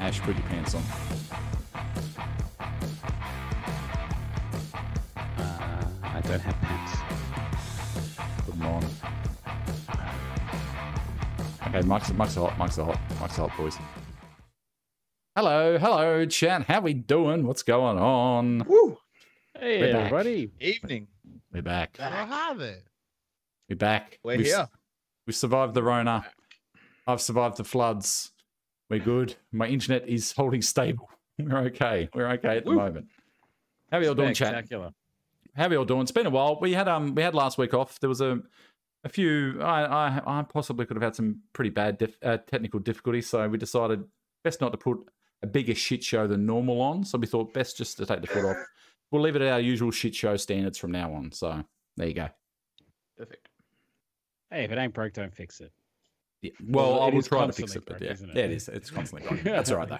Ash, put your pants on. I don't have pants. Put them on. Okay, Mike's hot, boys. Hello, chat. How we doing? What's going on? Woo! Hey, We're back. everybody. Evening. We're back. Oh, hi there. We're back. We're here. We've survived the Rona. I've survived the floods. We're good. My internet is holding stable. We're okay. We're okay at the moment. How are you all doing, chat? Spectacular. How are you all doing? It's been a while. We had last week off. There was a few. I possibly could have had some pretty bad technical difficulties, so we decided best not to put a bigger shit show than normal on. So we thought best just to take the foot off. We'll leave it at our usual shit show standards from now on. So there you go. Perfect. Hey, if it ain't broke, don't fix it. Yeah. Well, I will is try to fix constantly it, but broke, yeah, isn't it? yeah, it is. It's constantly broken. That's all right, though.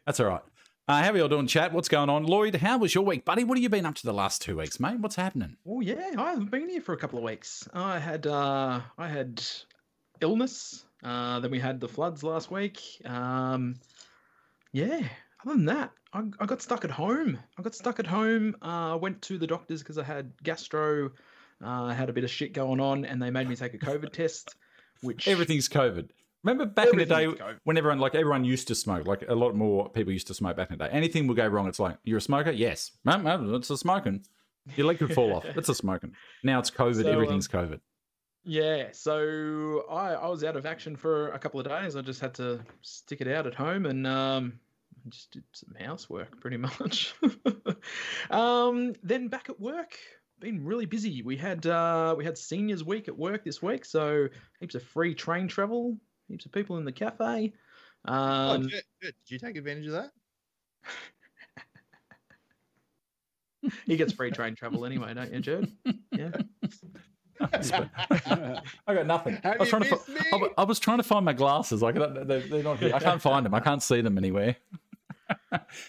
That's all right. How are you all doing, chat? What's going on? Lloyd, how was your week, buddy? What have you been up to the last 2 weeks, mate? What's happening? Oh yeah, I haven't been here for a couple of weeks. I had illness. Then we had the floods last week. Yeah. Other than that, I got stuck at home. Went to the doctors because I had gastro. I had a bit of shit going on, and they made me take a COVID test. Which Everything's COVID. Remember back in the day when everyone used to smoke, like a lot more people used to smoke back in the day. Anything would go wrong. It's like, you're a smoker? Yes. No, it's a smoking. Your leg could fall off. It's a smoking. Now it's COVID. Everything's COVID. Yeah, so I was out of action for a couple of days. I just had to stick it out at home and just did some housework pretty much. Then back at work, been really busy. We had seniors week at work this week, so heaps of free train travel, heaps of people in the cafe. Did you take advantage of that? He gets free train travel anyway, don't you, Jude? Yeah. I got nothing. I was trying to find my glasses. They're not here. I can't find them. I can't see them anywhere.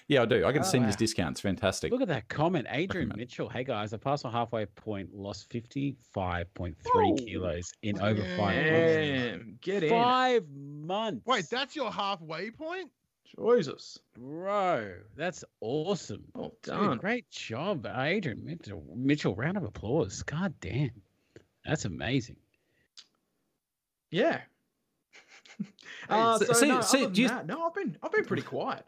Yeah, I do. I get a seniors discount. It's fantastic. Look at that comment. Adrian Mitchell. Hey, guys, I passed my halfway point, lost 55.3 kilos in over 5 months. Get in. 5 months. Wait, that's your halfway point? Jesus. Bro, that's awesome. Well Dude, done. great job, Adrian Mitchell. Round of applause. God damn. That's amazing. Yeah. I've been pretty quiet.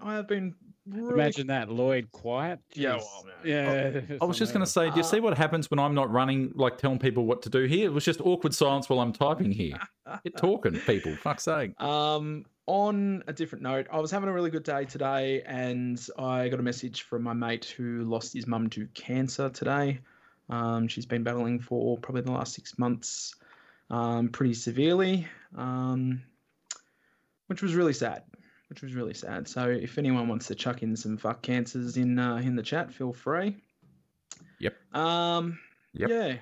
I have been really... Imagine that, Lloyd quiet. Yeah, Jeez. well, yeah. I was just going to say, do you see what happens when I'm not running, like telling people what to do here? It was just awkward silence while I'm typing here. Get talking, people. Fuck's sake. On a different note, I was having a really good day today, and I got a message from my mate who lost his mum to cancer today. She's been battling for probably the last 6 months, pretty severely, which was really sad. So if anyone wants to chuck in some fuck cancers in the chat, feel free. Yep. Yeah.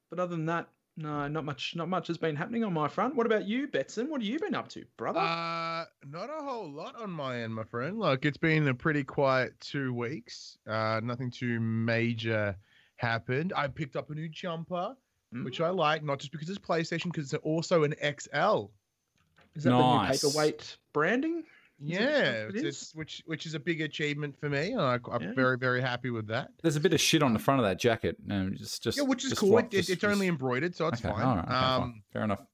But other than that, no, not much has been happening on my front. What about you, Betson? What have you been up to, brother? Not a whole lot on my end, my friend. Like, it's been a pretty quiet 2 weeks. Nothing too major happened. I picked up a new jumper, which I like, not just because it's PlayStation, because it's also an XL. Is that the new paperweight branding? Yeah, which is a big achievement for me. I'm very, very happy with that. There's a bit of shit on the front of that jacket. Which is cool. It's only embroidered, so it's fine. All right, fine. Fair enough.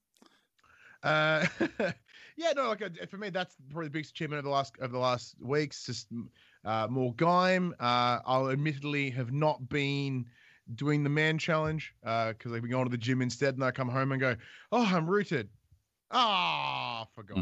Yeah, no, for me, that's probably the biggest achievement of the last weeks. Just more Gaim. I'll admittedly have not been doing the man challenge because I've been going to the gym instead, and I come home and go, oh, I'm rooted. Forgot.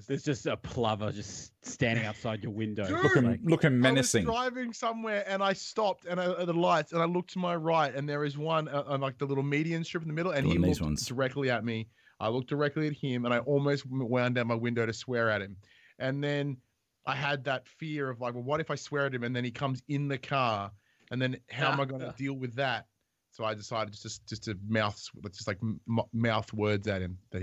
There's just a plover just standing outside your window. Dude, looking menacing. I was driving somewhere and I stopped and at the lights and I looked to my right and there is one on like the little median strip in the middle and he looked directly at me. I looked directly at him and I almost wound down my window to swear at him. And then I had that fear of like, well, what if I swear at him and then he comes in the car and then how am I going to deal with that? So I decided just to mouth words at him. That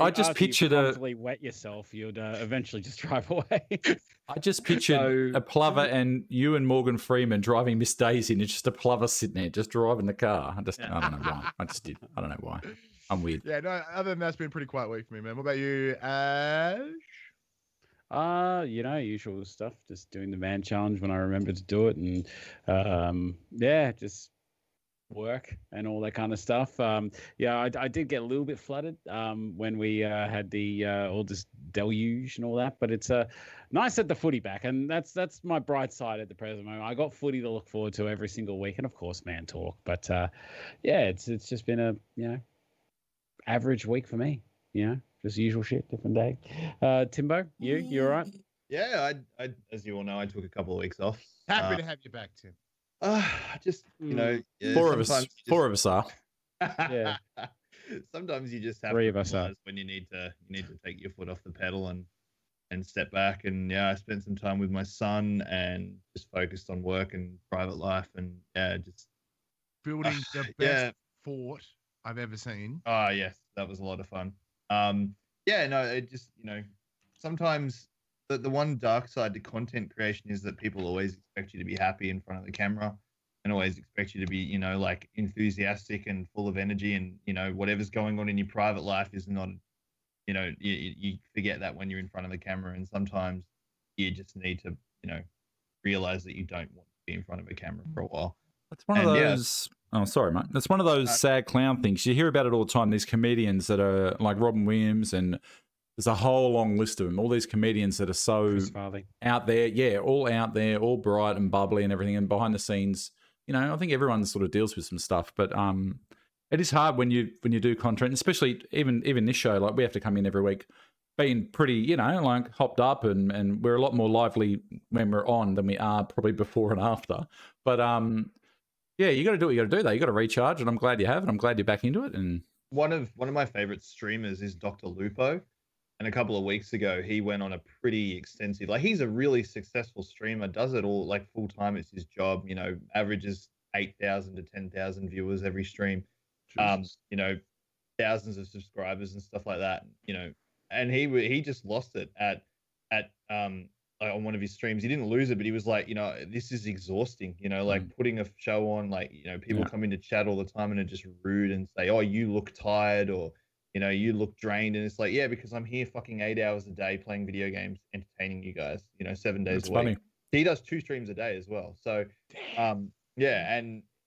I just pictured you wet yourself. You'd eventually just drive away. I just pictured a plover and you and Morgan Freeman driving Miss Daisy, and it's just a plover sitting there, just driving the car. I don't know why. I just did. I don't know why. I'm weird. Yeah. No. Other than that, it's been a pretty quiet week for me, man. What about you, Ash? Usual stuff. Just doing the man challenge when I remember to do it, and just work and all that kind of stuff. I did get a little bit flooded when we had the all this deluge and all that, but it's nice at the footy back, and that's my bright side at the present moment. I got footy to look forward to every single week, and of course, man talk. But it's just been a average week for me. Just usual shit, different day. Timbo, you all right? Yeah, I as you all know, I took a couple of weeks off. Happy to have you back, Tim. Just four of us are. Yeah. Sometimes you just have Three to of us are. realize when you need to take your foot off the pedal and step back. And I spent some time with my son and just focused on work and private life, and just building the best fort I've ever seen. Oh yes, that was a lot of fun. It just sometimes the one dark side to content creation is that people always expect you to be happy in front of the camera and always expect you to be, like enthusiastic and full of energy, and, whatever's going on in your private life is not, you forget that when you're in front of the camera, and sometimes you just need to, realize that you don't want to be in front of a camera for a while. That's one of those. Oh, sorry, mate. That's one of those sad clown things. You hear about it all the time. These comedians that are like Robin Williams, and there's a whole long list of them. All these comedians that are so out there, all out there, all bright and bubbly and everything, and behind the scenes, I think everyone sort of deals with some stuff. But it is hard when you do content, especially even this show. Like, we have to come in every week, being pretty, like hopped up, and we're a lot more lively when we're on than we are probably before and after. But you got to do what you got to do, though. You got to recharge, and I'm glad you have, and I'm glad you're back into it. And one of my favorite streamers is Dr. Lupo, and a couple of weeks ago he went on a pretty extensive, like, he's a really successful streamer, does it all like full time. It's his job. Averages 8,000 to 10,000 viewers every stream. Jesus. Thousands of subscribers and stuff like that. And he just lost it at on one of his streams. He didn't lose it, but he was like, this is exhausting, like putting a show on, like, people come into chat all the time and are just rude and say, oh, you look tired, or, you look drained. And it's like, yeah, because I'm here fucking 8 hours a day playing video games, entertaining you guys, 7 days a week. Funny. He does 2 streams a day as well. So, and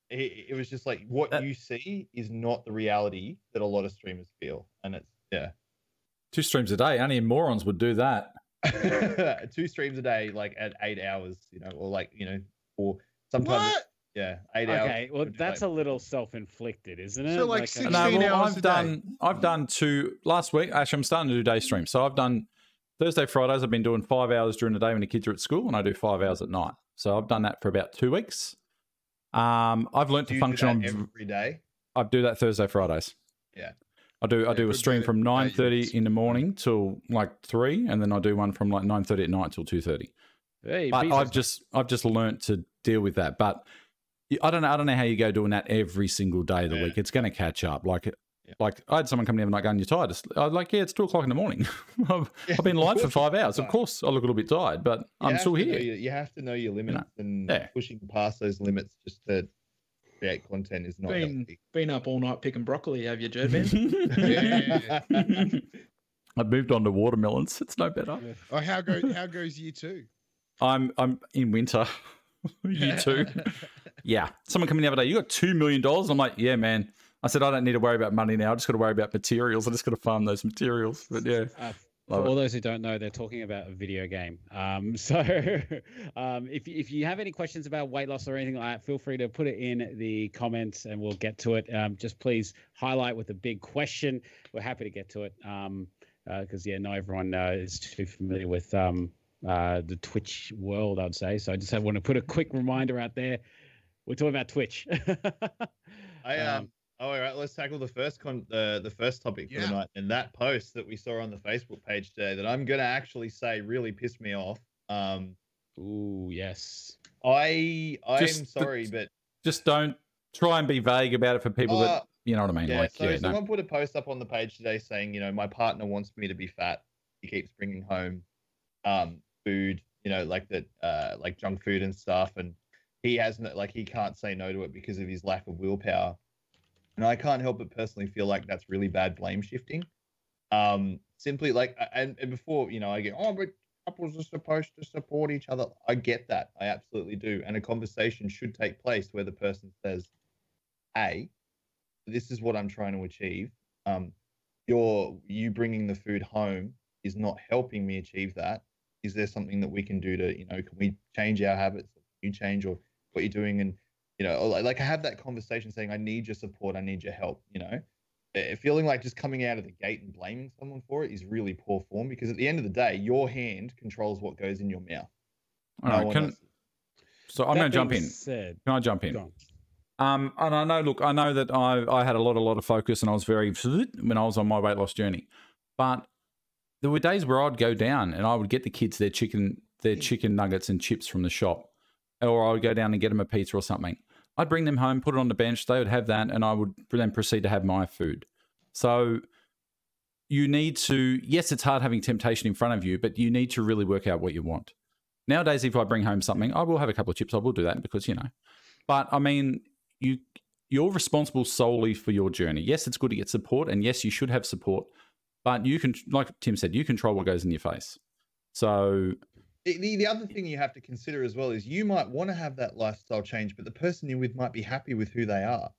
it was just like, what you see is not the reality that a lot of streamers feel. And it's, 2 streams a day. Only morons would do that. 2 streams a day, like at 8 hours, or like, or sometimes, 8 hours. Okay, well, that's a little self-inflicted, isn't it? So like 16 hours I've done 2 last week. Actually, I'm starting to do day streams. So I've done Thursday, Fridays. I've been doing 5 hours during the day when the kids are at school, and I do 5 hours at night. So I've done that for about 2 weeks. I've learnt to function on every day. I do that Thursday, Fridays. Yeah. I do a stream from 9:30 in the morning till like 3, and then I do one from like 9:30 at night till 2:30. Hey, but I've just learnt to deal with that. But I don't know how you go doing that every single day of the week. It's going to catch up. Like I had someone come in and like, "Going, you're tired?" I was like, "Yeah, it's 2 o'clock in the morning. I've been live for 5 hours. Of course, I look a little bit tired, but I'm still here." You have to know your limits, and pushing past those limits just to create content is not been up all night picking broccoli, have you, Jerd Ben? I've moved on to watermelons. It's no better. Oh, how goes year 2? I'm in winter. Year 2. Yeah. Someone come in the other day, you got $2 million. I'm like, yeah, man. I said, I don't need to worry about money now. I just got to worry about materials. I just got to farm those materials. But yeah. For all those who don't know, they're talking about a video game. If you have any questions about weight loss or anything like that, feel free to put it in the comments and we'll get to it. Just please highlight with a big question. We're happy to get to it because, not everyone is too familiar with the Twitch world, I'd say. So I just want to put a quick reminder out there. We're talking about Twitch. All right, let's tackle the first topic for the night, and that post that we saw on the Facebook page today that I'm going to actually say really pissed me off. Ooh, yes. I'm sorry, but just don't try and be vague about it for people that, you know what I mean? Yeah, someone put a post up on the page today saying, my partner wants me to be fat. He keeps bringing home food, like like junk food and stuff, and he can't say no to it because of his lack of willpower. And I can't help but personally feel like that's really bad blame shifting. Simply and before, I get, but couples are supposed to support each other. I get that. I absolutely do. And a conversation should take place where the person says, hey, this is what I'm trying to achieve. You bringing the food home is not helping me achieve that. Is there something that we can do to, can we change our habits? Can you change or what you're doing? And, like I have that conversation saying, I need your support. I need your help, feeling like just coming out of the gate and blaming someone for it is really poor form, because at the end of the day, your hand controls what goes in your mouth. All right, so I'm going to jump in. Can I jump in? And I know that I had a lot of focus, and I was very when I was on my weight loss journey, but there were days where I'd go down and I would get the kids their chicken nuggets and chips from the shop, or I would go down and get them a pizza or something. I'd bring them home, put it on the bench, they would have that, and I would then proceed to have my food. So you need to, yes, it's hard having temptation in front of you, but you need to really work out what you want. Nowadays, if I bring home something, I will have a couple of chips. I will do that because, but I mean, you're responsible solely for your journey. Yes, it's good to get support, and yes, you should have support, but you can, like Tim said, you control what goes in your face. So the other thing you have to consider as well is you might want to have that lifestyle change, but the person you're with might be happy with who they are,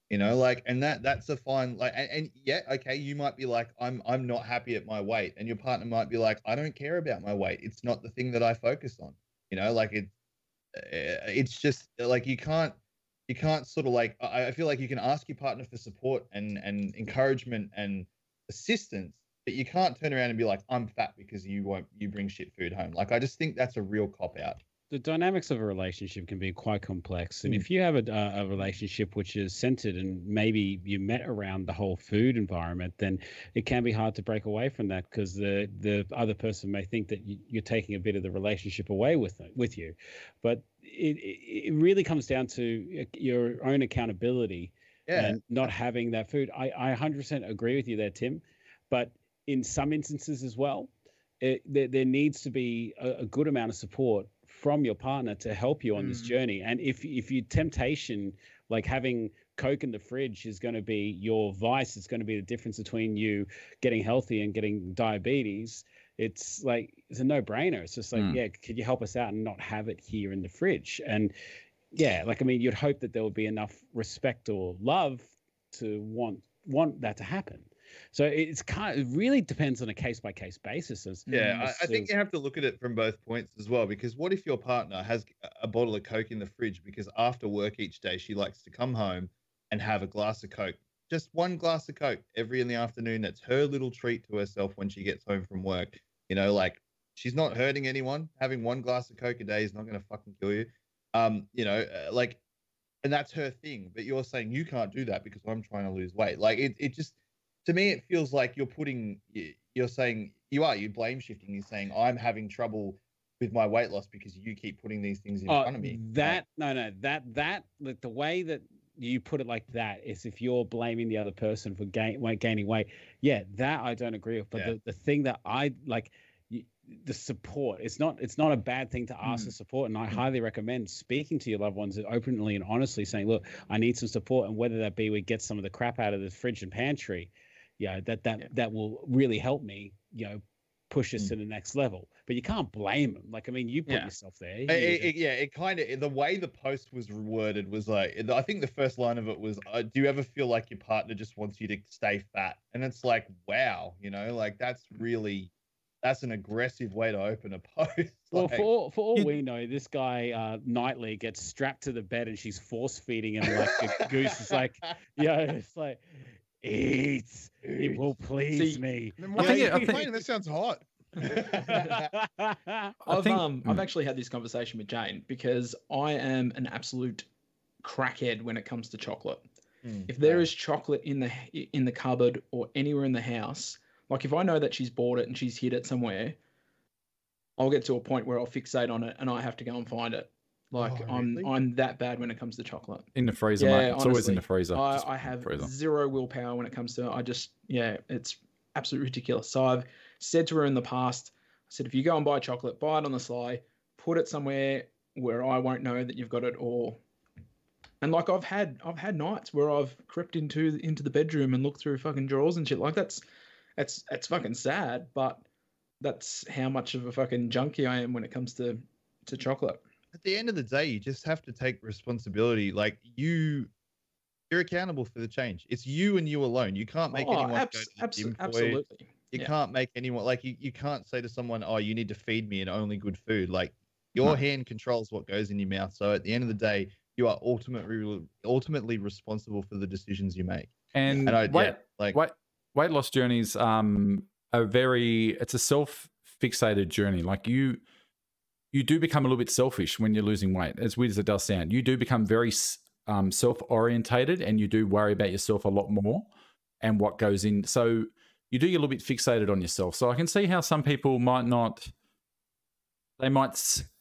and that's a fine, and yeah, okay, you might be like, I'm not happy at my weight, and your partner might be like, I don't care about my weight. It's not the thing that I focus on, it's just like, you can't sort of like, I feel like you can ask your partner for support and encouragement and assistance, but you can't turn around and be like, I'm fat because you bring shit food home. Like, I just think that's a real cop out. The dynamics of a relationship can be quite complex. And if you have a relationship which is centered and maybe you met around the whole food environment, then it can be hard to break away from that, because the other person may think that you're taking a bit of the relationship away with you. But it really comes down to your own accountability and not having that food. I 100% agree with you there, Tim. But in some instances as well, there needs to be a good amount of support from your partner to help you on this journey. And if your temptation, like having Coke in the fridge, is going to be your vice, it's going to be the difference between you getting healthy and getting diabetes, it's like, it's a no-brainer. It's just like, could you help us out and not have it here in the fridge? And you'd hope that there would be enough respect or love to want that to happen. So it really depends on a case-by-case basis. I think you have to look at it from both points as well, because what if your partner has a bottle of Coke in the fridge because after work each day she likes to come home and have a glass of Coke, just one glass of Coke every in the afternoon? That's her little treat to herself when she gets home from work. She's not hurting anyone. Having one glass of Coke a day is not going to fucking kill you. And that's her thing. But you're saying you can't do that because I'm trying to lose weight. Like, it just, to me, it feels like you're blame shifting. You're saying I'm having trouble with my weight loss because you keep putting these things in front of me. The way that you put it like that is if you're blaming the other person for gaining weight. Yeah, that I don't agree with. But the thing that I like, the support, it's not a bad thing to ask for support, and I highly recommend speaking to your loved ones openly and honestly, saying, look, I need some support, and whether that be we get some of the crap out of the fridge and pantry, that will really help me, push us to the next level. But you can't blame them. Like, I mean, you put yourself there. It kind of, the way the post was worded was like, I think the first line of it was, do you ever feel like your partner just wants you to stay fat? And it's like, wow, that's an aggressive way to open a post. Well, for all we know, this guy nightly gets strapped to the bed and she's force feeding him like a goose. It's like, it's like, eat. It will please me. I think that sounds hot. I've actually had this conversation with Jane, because I am an absolute crackhead when it comes to chocolate. If there is chocolate in the cupboard or anywhere in the house, like if I know that she's bought it and she's hid it somewhere, I'll get to a point where I'll fixate on it and I have to go and find it. Like, I'm that bad when it comes to chocolate. In the freezer, mate. It's honestly, always in the freezer. I have zero willpower when it comes to it. It's absolutely ridiculous. So I've said to her in the past, I said, if you go and buy chocolate, buy it on the sly, put it somewhere where I won't know that you've got it. And like, I've had nights where I've crept into the bedroom and looked through fucking drawers and shit. Like, that's fucking sad, but that's how much of a fucking junkie I am when it comes to chocolate. At the end of the day, you just have to take responsibility. Like you're accountable for the change. It's you and you alone. You can't make anyone go to the gym for you. Absolutely. You can't make anyone like you can't say to someone, "Oh, you need to feed me and only good food." Like your hand controls what goes in your mouth. So at the end of the day, you are ultimately responsible for the decisions you make. And weight loss journeys it's a self-fixated journey. Like you do become a little bit selfish when you're losing weight, as weird as it does sound. You do become very self-orientated, and you do worry about yourself a lot more and what goes in. So you do get a little bit fixated on yourself. So I can see how some people might not.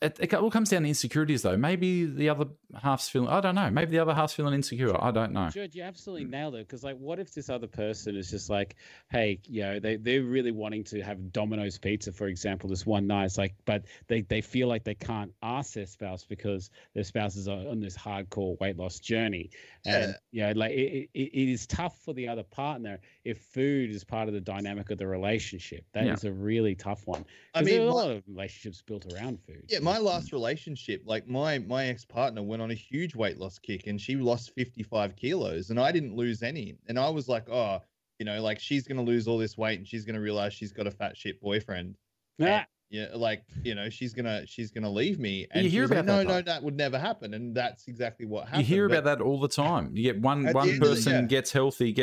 It all comes down to insecurities, though. Maybe the other half's feeling, I don't know. Maybe the other half's feeling insecure. I don't know. George, you absolutely nailed it. Because, like, what if this other person is just like, hey, you know, they're really wanting to have Domino's pizza, for example, this one night. It's like, but they feel like they can't ask their spouse because their spouse is on this hardcore weight loss journey. And, you know, like, it is tough for the other partner if food is part of the dynamic of the relationship. That is a really tough one. I mean, there are a lot of relationships built around food. Yeah, my last relationship, like my ex-partner went on a huge weight loss kick and she lost 55 kilos and I didn't lose any. And I was like, oh, you know, like she's going to lose all this weight and she's going to realize she's got a fat shit boyfriend. Yeah. Yeah, like, you know, she's gonna leave me. And you hear about like, that? No, that would never happen. And that's exactly what happened. You hear about that all the time. You get one person gets healthy,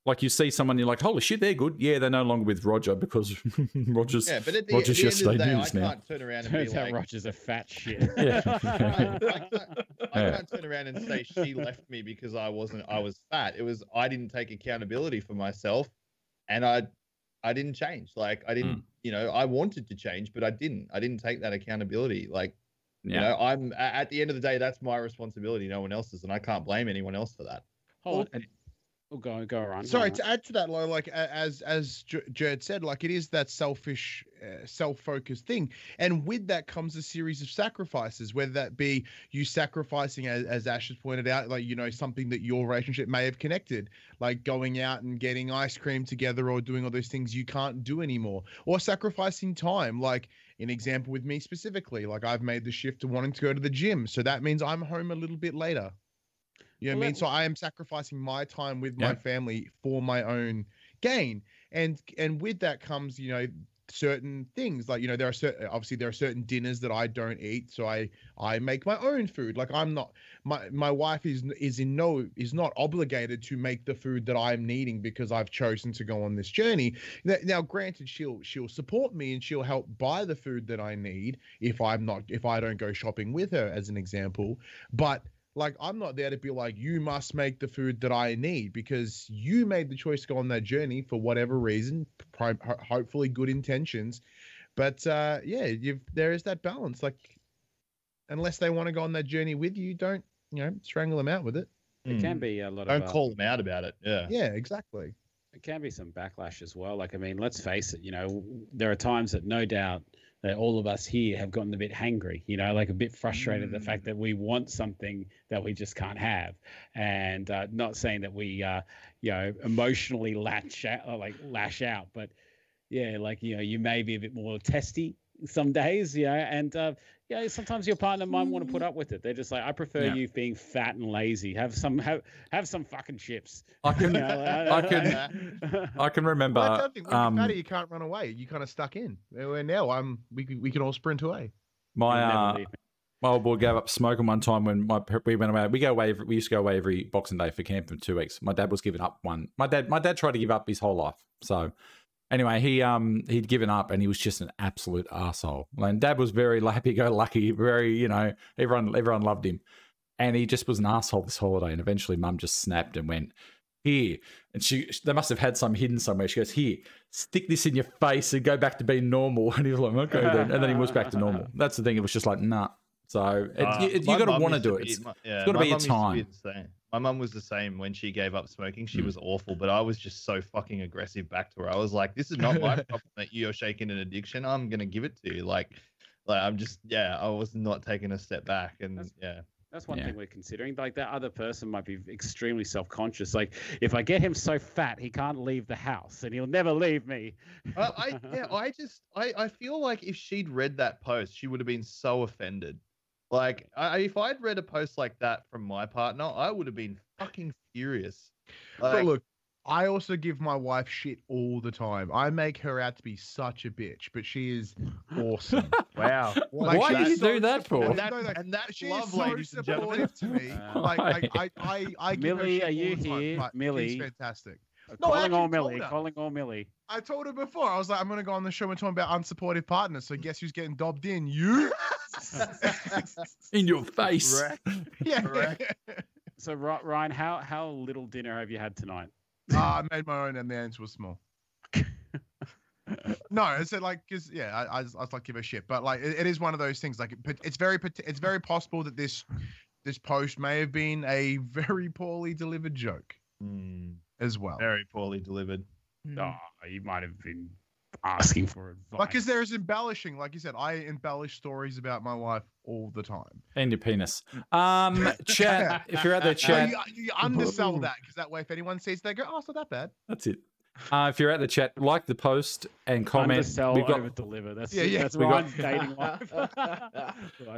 like you see someone, you're like, holy shit, they're good. Yeah, they're no longer with Roger because Roger's yesterday news now. I can't turn around and be like, Roger's a fat shit. I can't turn around and say she left me because I was fat. It was I didn't take accountability for myself, and I didn't change. Like I didn't, you know, I wanted to change, but I didn't. I didn't take that accountability. Like, you know, I'm at the end of the day, that's my responsibility. No one else's, and I can't blame anyone else for that. Go around. Sorry, to add to that, like as Jared said, like it is that selfish, self-focused thing, and with that comes a series of sacrifices. Whether that be you sacrificing, as Ash has pointed out, like you know something that your relationship may have connected, like going out and getting ice cream together, or doing all those things you can't do anymore, or sacrificing time. Like an example with me specifically, like I've made the shift to wanting to go to the gym, so that means I'm home a little bit later. You know what I mean? So I am sacrificing my time with my family for my own gain. And with that comes, you know, certain things like, you know, there are certain dinners that I don't eat. So I make my own food. Like I'm not, my wife is not obligated to make the food that I'm needing because I've chosen to go on this journey. Now, granted, she'll support me and she'll help buy the food that I need if I don't go shopping with her, as an example. But like, I'm not there to be like, you must make the food that I need, because you made the choice to go on that journey for whatever reason, hopefully good intentions. But there is that balance. Like, unless they want to go on that journey with you, don't, you know, strangle them out with it. It can be a lot Don't call them out about it. Yeah. Yeah, exactly. It can be some backlash as well. Like, I mean, let's face it, you know, there are times that no doubt that all of us here have gotten a bit hangry, you know, like a bit frustrated at the fact that we want something that we just can't have. And not saying that we, you know, emotionally lash out, but yeah, like, you know, you may be a bit more testy some days, you know, and yeah, sometimes your partner might want to put up with it. They're just like, I prefer you being fat and lazy. Have some fucking chips. I can remember. Well, that's when you're fatty, you can't run away. You kind of stuck in. Where now we can all sprint away. My old boy gave up smoking one time when we went away. We used to go away every Boxing Day for camp for 2 weeks. My dad was giving up one. My dad tried to give up his whole life. So anyway, he'd given up and he was just an absolute arsehole. And Dad was very happy-go-lucky, very, you know, everyone loved him. And he just was an arsehole this holiday. And eventually Mum just snapped and went, here. And they must have had some hidden somewhere. She goes, here, stick this in your face and go back to being normal. And he was like, okay then. And then he was back to normal. That's the thing. It was just like, nah. So you got to want to do it. It's got to be a time. My mum was the same when she gave up smoking. She was awful, but I was just so fucking aggressive back to her. I was like, this is not my problem that you're shaking an addiction. I'm going to give it to you. Like I'm just, I was not taking a step back. And That's one thing we're considering. Like that other person might be extremely self-conscious. Like if I get him so fat, he can't leave the house and he'll never leave me. I feel like if she'd read that post, she would have been so offended. Like if I'd read a post like that from my partner, I would have been fucking furious. Like, but look, I also give my wife shit all the time. I make her out to be such a bitch, but she is awesome. Wow. Like, why do you do that for? And that's she love, is so ladies and gentlemen. supportive to me. I give her Millie, shit are you all the time, here? but Millie. she's fantastic. Calling all told Millie. her. Calling all Millie. I told her before. I was like, I'm going to go on the show and talk about unsupportive partners. So guess who's getting dobbed in? You? In your face. Yeah. So Ryan, how little dinner have you had tonight? I made my own and the ends were small. No, I said like, cause I was like, give a shit, but like, it is one of those things. Like, it's very possible that this post may have been a very poorly delivered joke as well. Very poorly delivered. Oh, you might have been asking for advice. Like, because there is embellishing. Like you said, I embellish stories about my wife all the time. And your penis. Chat. If you're out there, chat. You undersell that, because that way, if anyone sees, they go, "Oh, it's not that bad." That's it. If you're at the chat, like the post and comment. Undersell, We've got over deliver. That's we Ryan's dating life. I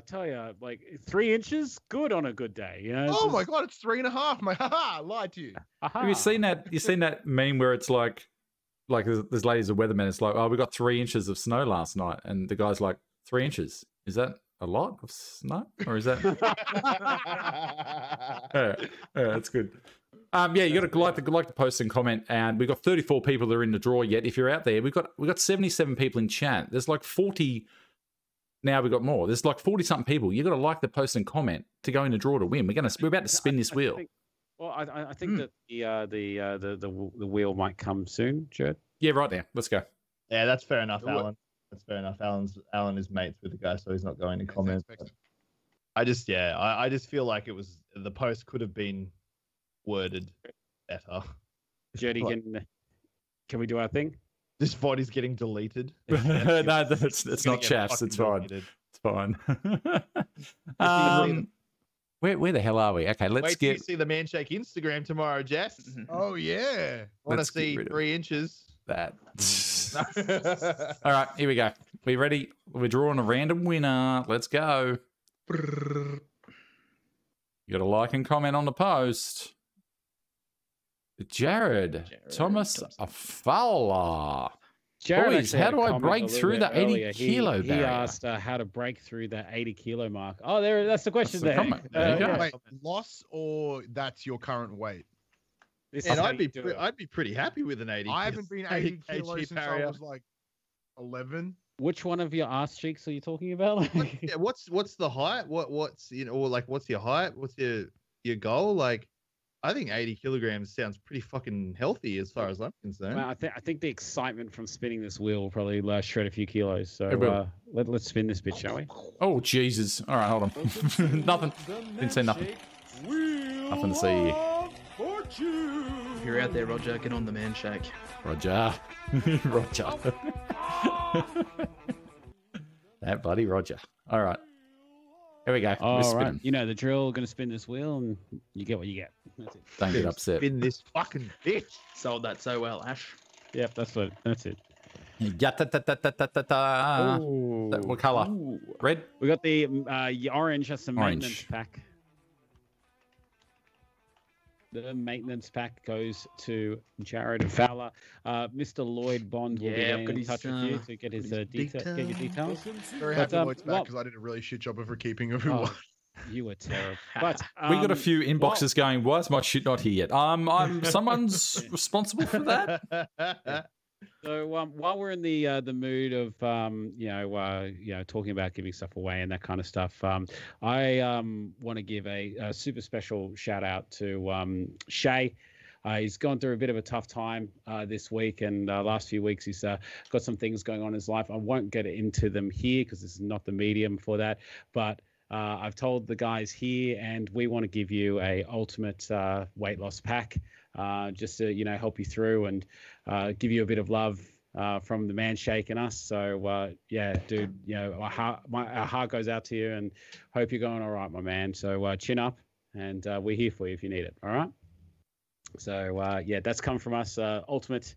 tell you, like 3 inches, good on a good day. You know, oh my god, it's 3.5. My haha, lied to you. Have you seen that? You seen that meme where it's like there's ladies of weathermen. It's like, oh, we got 3 inches of snow last night, and the guy's like, 3 inches? Is that a lot of snow, or is that? yeah, that's good. You got to like the post and comment, and we've got 34 people that are in the draw yet. If you're out there, we've got 77 people in chat. There's like 40 now. We've got more. There's like 40 something people. You got to like the post and comment to go in the draw to win. We're about to spin this wheel. I think that the wheel might come soon, Jared. Yeah, right there. Let's go. Yeah, that's fair enough, Alan. That's fair enough. Alan is mates with the guy, so he's not going to comment. I just feel like the post could have been worded better. Jody, can we do our thing? This body's getting deleted. No, it's not chaps. It's fine. Deleted. It's fine. Where the hell are we? Okay, let's wait till you see the Man Shake Instagram tomorrow, Jess. Oh yeah. Want to see 3 inches? That. All right, here we go. We ready? We're drawing a random winner. Let's go. You got to like and comment on the post. Jared Thomas Afala. Jared, boys, how do I break through the 80 kilo barrier? He asked how to break through the 80 kilo mark. Oh, that's the question there. Wait, loss or that's your current weight? And I'd be pretty happy with an 80. I haven't been 80 kilos since I was like 11. Which one of your ass cheeks are you talking about? What's the height? What's what's your height? What's your goal? Like, I think 80 kilograms sounds pretty fucking healthy as far as I'm concerned. Well, I think the excitement from spinning this wheel will probably shred a few kilos. So let's spin this bit, shall we? Oh Jesus! All right, hold on. Nothing. Didn't say nothing. Nothing to see. If you're out there, Roger, get on the Man Shake. Roger. Roger. That bloody Roger. All right. Here we go. All right. You know the drill. Going to spin this wheel, and you get what you get. That's it. Don't get upset. Spin this fucking bitch. Sold that so well, Ash. Yep, that's it. What color? Ooh. Red? We got the orange. That's the maintenance pack. The maintenance pack goes to Jared Fowler. Mr. Lloyd Bond will be in touch with you to get his details. Very happy Lloyd's back because I did a really shit job of reckeeping everyone. You were terrible. But we got a few inboxes going. Why is my shit not here yet? Someone's responsible for that. So while we're in the mood of talking about giving stuff away and that kind of stuff, I want to give a super special shout out to Shay. He's gone through a bit of a tough time this week, and last few weeks he's got some things going on in his life. I won't get into them here because this is not the medium for that, but I've told the guys here, and we want to give you a ultimate weight loss pack. Just to help you through and give you a bit of love from the man shaking us. So yeah, dude, you know, our heart goes out to you, and hope you're going all right, my man. So chin up, and we're here for you if you need it. All right. So yeah, that's come from us. Ultimate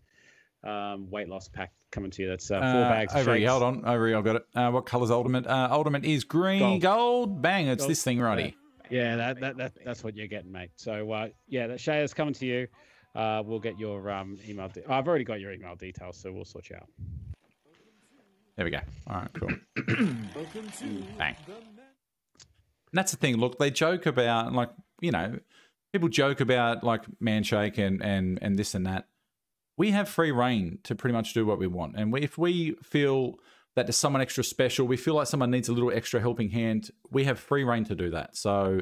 weight loss pack coming to you. That's 4 bags of Overy, shakes. hold on. Overy, I've got it. What colour's Ultimate? Ultimate is green, gold. Bang, it's Gold. this thing righty. Yeah, that's what you're getting, mate. So yeah, that Shay's coming to you. We'll get your email. I've already got your email details, so we'll sort you out. There we go. All right, cool. Bang. And that's the thing. Look, they joke about, like, you know, people joke about like Manshake and this and that. We have free reign to pretty much do what we want. And if we feel that there's someone extra special, we feel like someone needs a little extra helping hand, we have free reign to do that. So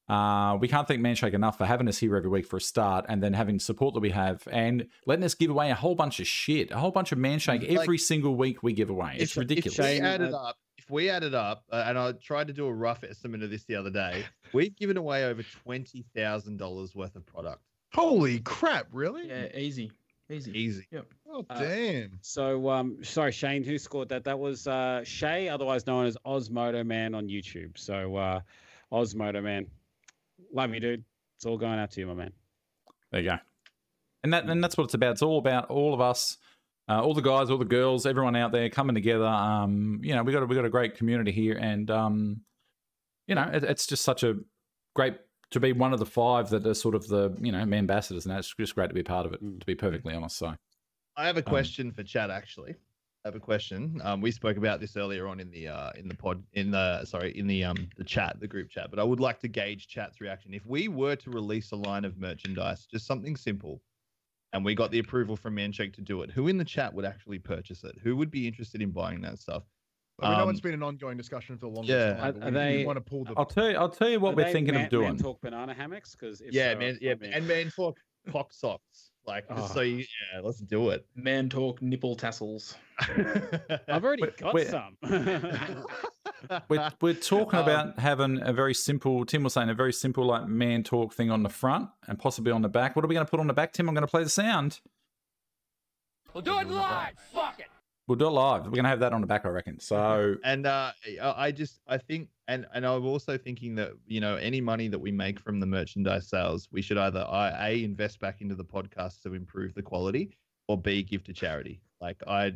we can't thank Manshake enough for having us here every week for a start, and then having support that we have, and letting us give away a whole bunch of shit, a whole bunch of Manshake every single week we give away. It's ridiculous. If we added up, and I tried to do a rough estimate of this the other day, we've given away over $20,000 worth of product. Holy crap! Really? Yeah, easy. Yep. Oh damn. So sorry, Shane, who scored that? That was Shay, otherwise known as Osmodo Man on YouTube. So Osmodo Man, love you, dude. It's all going out to you, my man. There you go. And that's what it's about. It's all about all of us, all the guys, all the girls, everyone out there coming together. You know, we got a great community here, and you know, it's just such a great to be one of the 5 that are sort of the, you know, ambassadors, and that's just great to be part of it, to be perfectly honest. So I have a question for chat, actually. I have a question. We spoke about this earlier on in the chat, the group chat, but I would like to gauge chat's reaction. If we were to release a line of merchandise, just something simple, and we got the approval from Manshake to do it, who in the chat would actually purchase it? Who would be interested in buying that stuff? I know it's been an ongoing discussion for the longest time. Are they want to pull the? I'll tell you what we're thinking of doing. Man talk banana hammocks, because and man talk cock socks. Like, let's do it. Man talk nipple tassels. I've already got some. We're talking about having a very simple. Tim was saying a very simple like man talk thing on the front and possibly on the back. What are we going to put on the back, Tim? I'm going to play the sound. We'll do it live. Fuck it. We'll do it live. We're going to have that on the back, I reckon. So, and I think, and I'm also thinking that, you know, any money that we make from the merchandise sales, we should either A, invest back into the podcast to improve the quality, or B, give to charity. Like I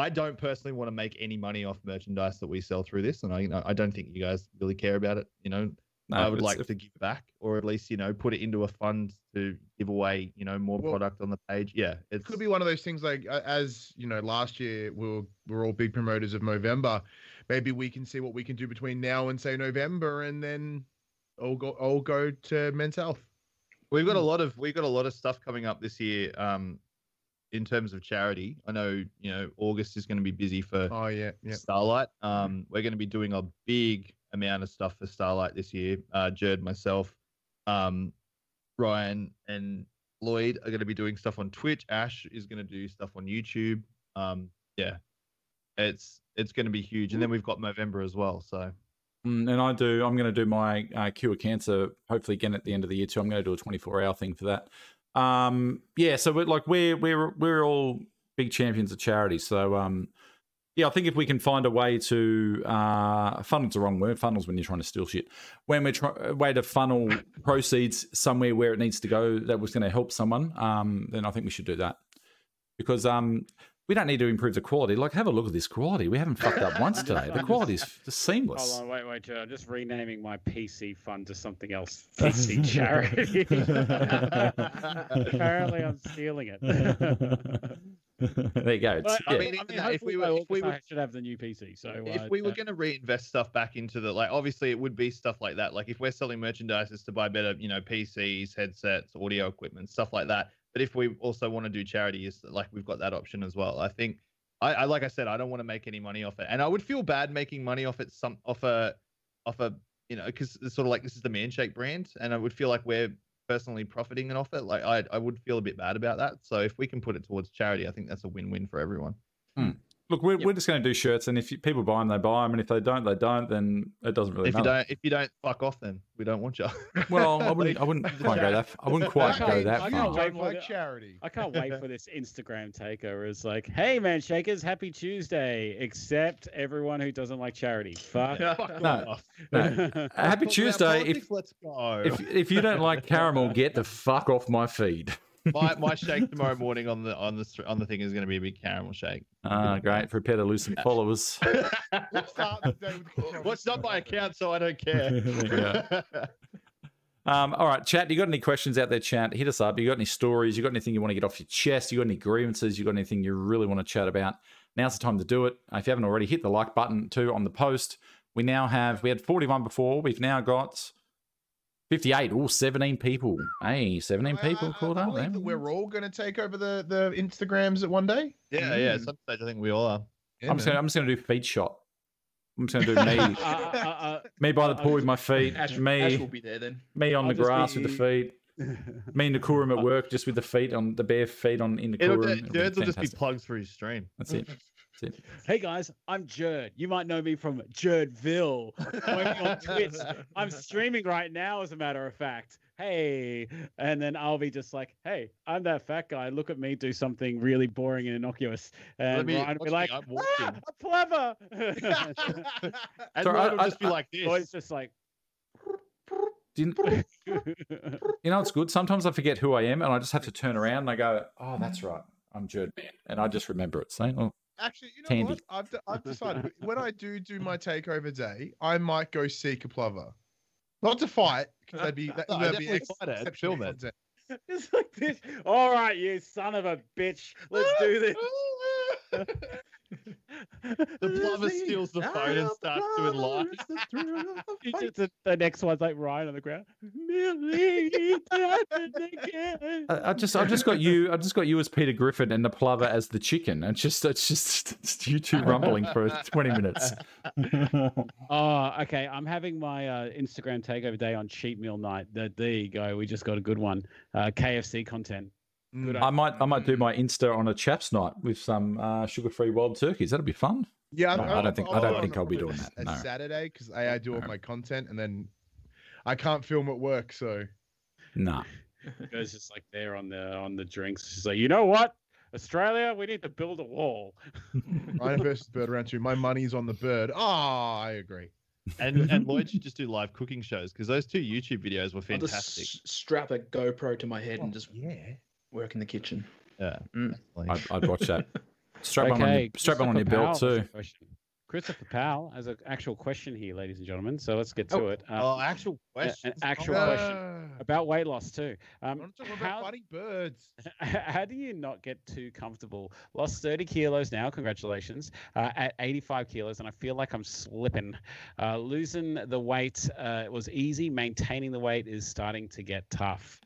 don't personally want to make any money off merchandise that we sell through this, and I don't think you guys really care about it. You know, no, I would like to give back, or at least, you know, put it into a fund to give away, you know, more product on the page. Yeah, it could be one of those things like, as you know, last year we're all big promoters of Movember. Maybe we can see what we can do between now and say November, and then all go to Men's Health. We've got a lot of stuff coming up this year. In terms of charity, I know, you know, August is going to be busy for Starlight. We're going to be doing a big amount of stuff for Starlight this year. Jerd, myself, Ryan, and Lloyd are going to be doing stuff on Twitch. Ash is going to do stuff on YouTube. Yeah, it's going to be huge. And then we've got Movember as well. So, and I'm going to do my cure cancer hopefully again at the end of the year too. I'm going to do a 24-hour thing for that. Yeah, so we're all big champions of charity. So yeah, I think if we can find a way to funnel's the wrong word. Funnel's when you're trying to steal shit. When we're a way to funnel proceeds somewhere where it needs to go, that was going to help someone. Then I think we should do that, because we don't need to improve the quality. Like, have a look at this quality. We haven't fucked up once today. The quality is seamless. Hold on, wait, I'm just renaming my PC fund to something else. PC charity. Apparently, I'm stealing it. There you go. I mean, if we I should have the new PC. So if we were going to reinvest stuff back into the, like, obviously it would be stuff like that. Like, if we're selling merchandise, it's to buy better, you know, PCs, headsets, audio equipment, stuff like that. But if we also want to do charity, is like, we've got that option as well. I think, I like I said, I don't want to make any money off it, and I would feel bad making money off it. Off a you know, because it's sort of like, this is the Manshake brand, and I would feel like we're personally profiting off it. Like, I would feel a bit bad about that. So if we can put it towards charity, I think that's a win-win for everyone. Look, Look, we're just going to do shirts, and if people buy them, they buy them, and if they don't, they don't. Then it doesn't really matter. If you don't, fuck off. Then we don't want you. Well, I wouldn't quite go that. I wouldn't quite go that I far. can't wait like charity. I can't wait for this Instagram takeover. It's like, hey man, Shakers, happy Tuesday, except everyone who doesn't like charity. Fuck off. No. Happy Tuesday. Let's go. If you don't like caramel, get the fuck off my feed. my shake tomorrow morning on the thing is going to be a big caramel shake. Great. Prepare to lose some followers. What's not my account, so I don't care. All right, chat. You got any questions out there, chat? Hit us up. You got any stories? You got anything you want to get off your chest? You got any grievances? You got anything you really want to chat about? Now's the time to do it. If you haven't already, hit the like button too on the post. We had 41 before. We've now got 58. Oh, 17 people. Hey, 17 people called up. I believe that we're all going to take over the Instagrams at one day. Yeah, yeah. At some stage, I think we all are. Yeah, I'm just going to do feet shot. I'm just going to do me. Me by the pool with my feet. Ash me will be there then. Me on the grass with the feet. Me and Nakurum at work just with the feet on the bare feet in Nakurum. Jerds will just be plugs for his stream. That's it. Hey guys, I'm Jerd. You might know me from Jerdville. On Twitch. I'm streaming right now, as a matter of fact. Hey, and then I'll be just like, hey, I'm that fat guy. Look at me do something really boring and innocuous. And Ryan will be like, I'm clever. And Ryan will just be like this. Or it's just like, you know, it's good. Sometimes I forget who I am and I just have to turn around and I go, oh, that's right. I'm Jerd Man. And I just remember it. So, oh. Actually, you know what? I've decided when I do my takeover day, I might go seek a plover, not to fight because that'd be film it. It's like this. All right, you son of a bitch. Let's do this. The plover steals the phone and starts doing live. The next one's like Ryan on the ground. I just got you as Peter Griffin and the plover as the chicken. It's just you two rumbling for 20 minutes. Oh, okay. I'm having my Instagram takeover day on cheat meal night. There you go. We just got a good one. KFC content. I might do my Insta on a chaps night with some sugar-free wild turkeys. That'll be fun. Yeah, I don't think I'll be doing that. It's Saturday because I do all my content and then I can't film at work, so nah. It goes just like there on the drinks. She's like, you know what, Australia, we need to build a wall. Ryan versus Bird round 2. My money's on the bird. I agree. And Lloyd should just do live cooking shows because those 2 YouTube videos were fantastic. I'll just strap a GoPro to my head and just work in the kitchen. Yeah, I'd watch that. Strap on your belt too. Christopher Powell has an actual question here, ladies and gentlemen. So let's get to it. Actual question. An actual question about weight loss too. I'm talking about fighting birds. How do you not get too comfortable? Lost 30 kilos now. Congratulations. At 85 kilos, and I feel like I'm slipping. Losing the weight was easy. Maintaining the weight is starting to get tough.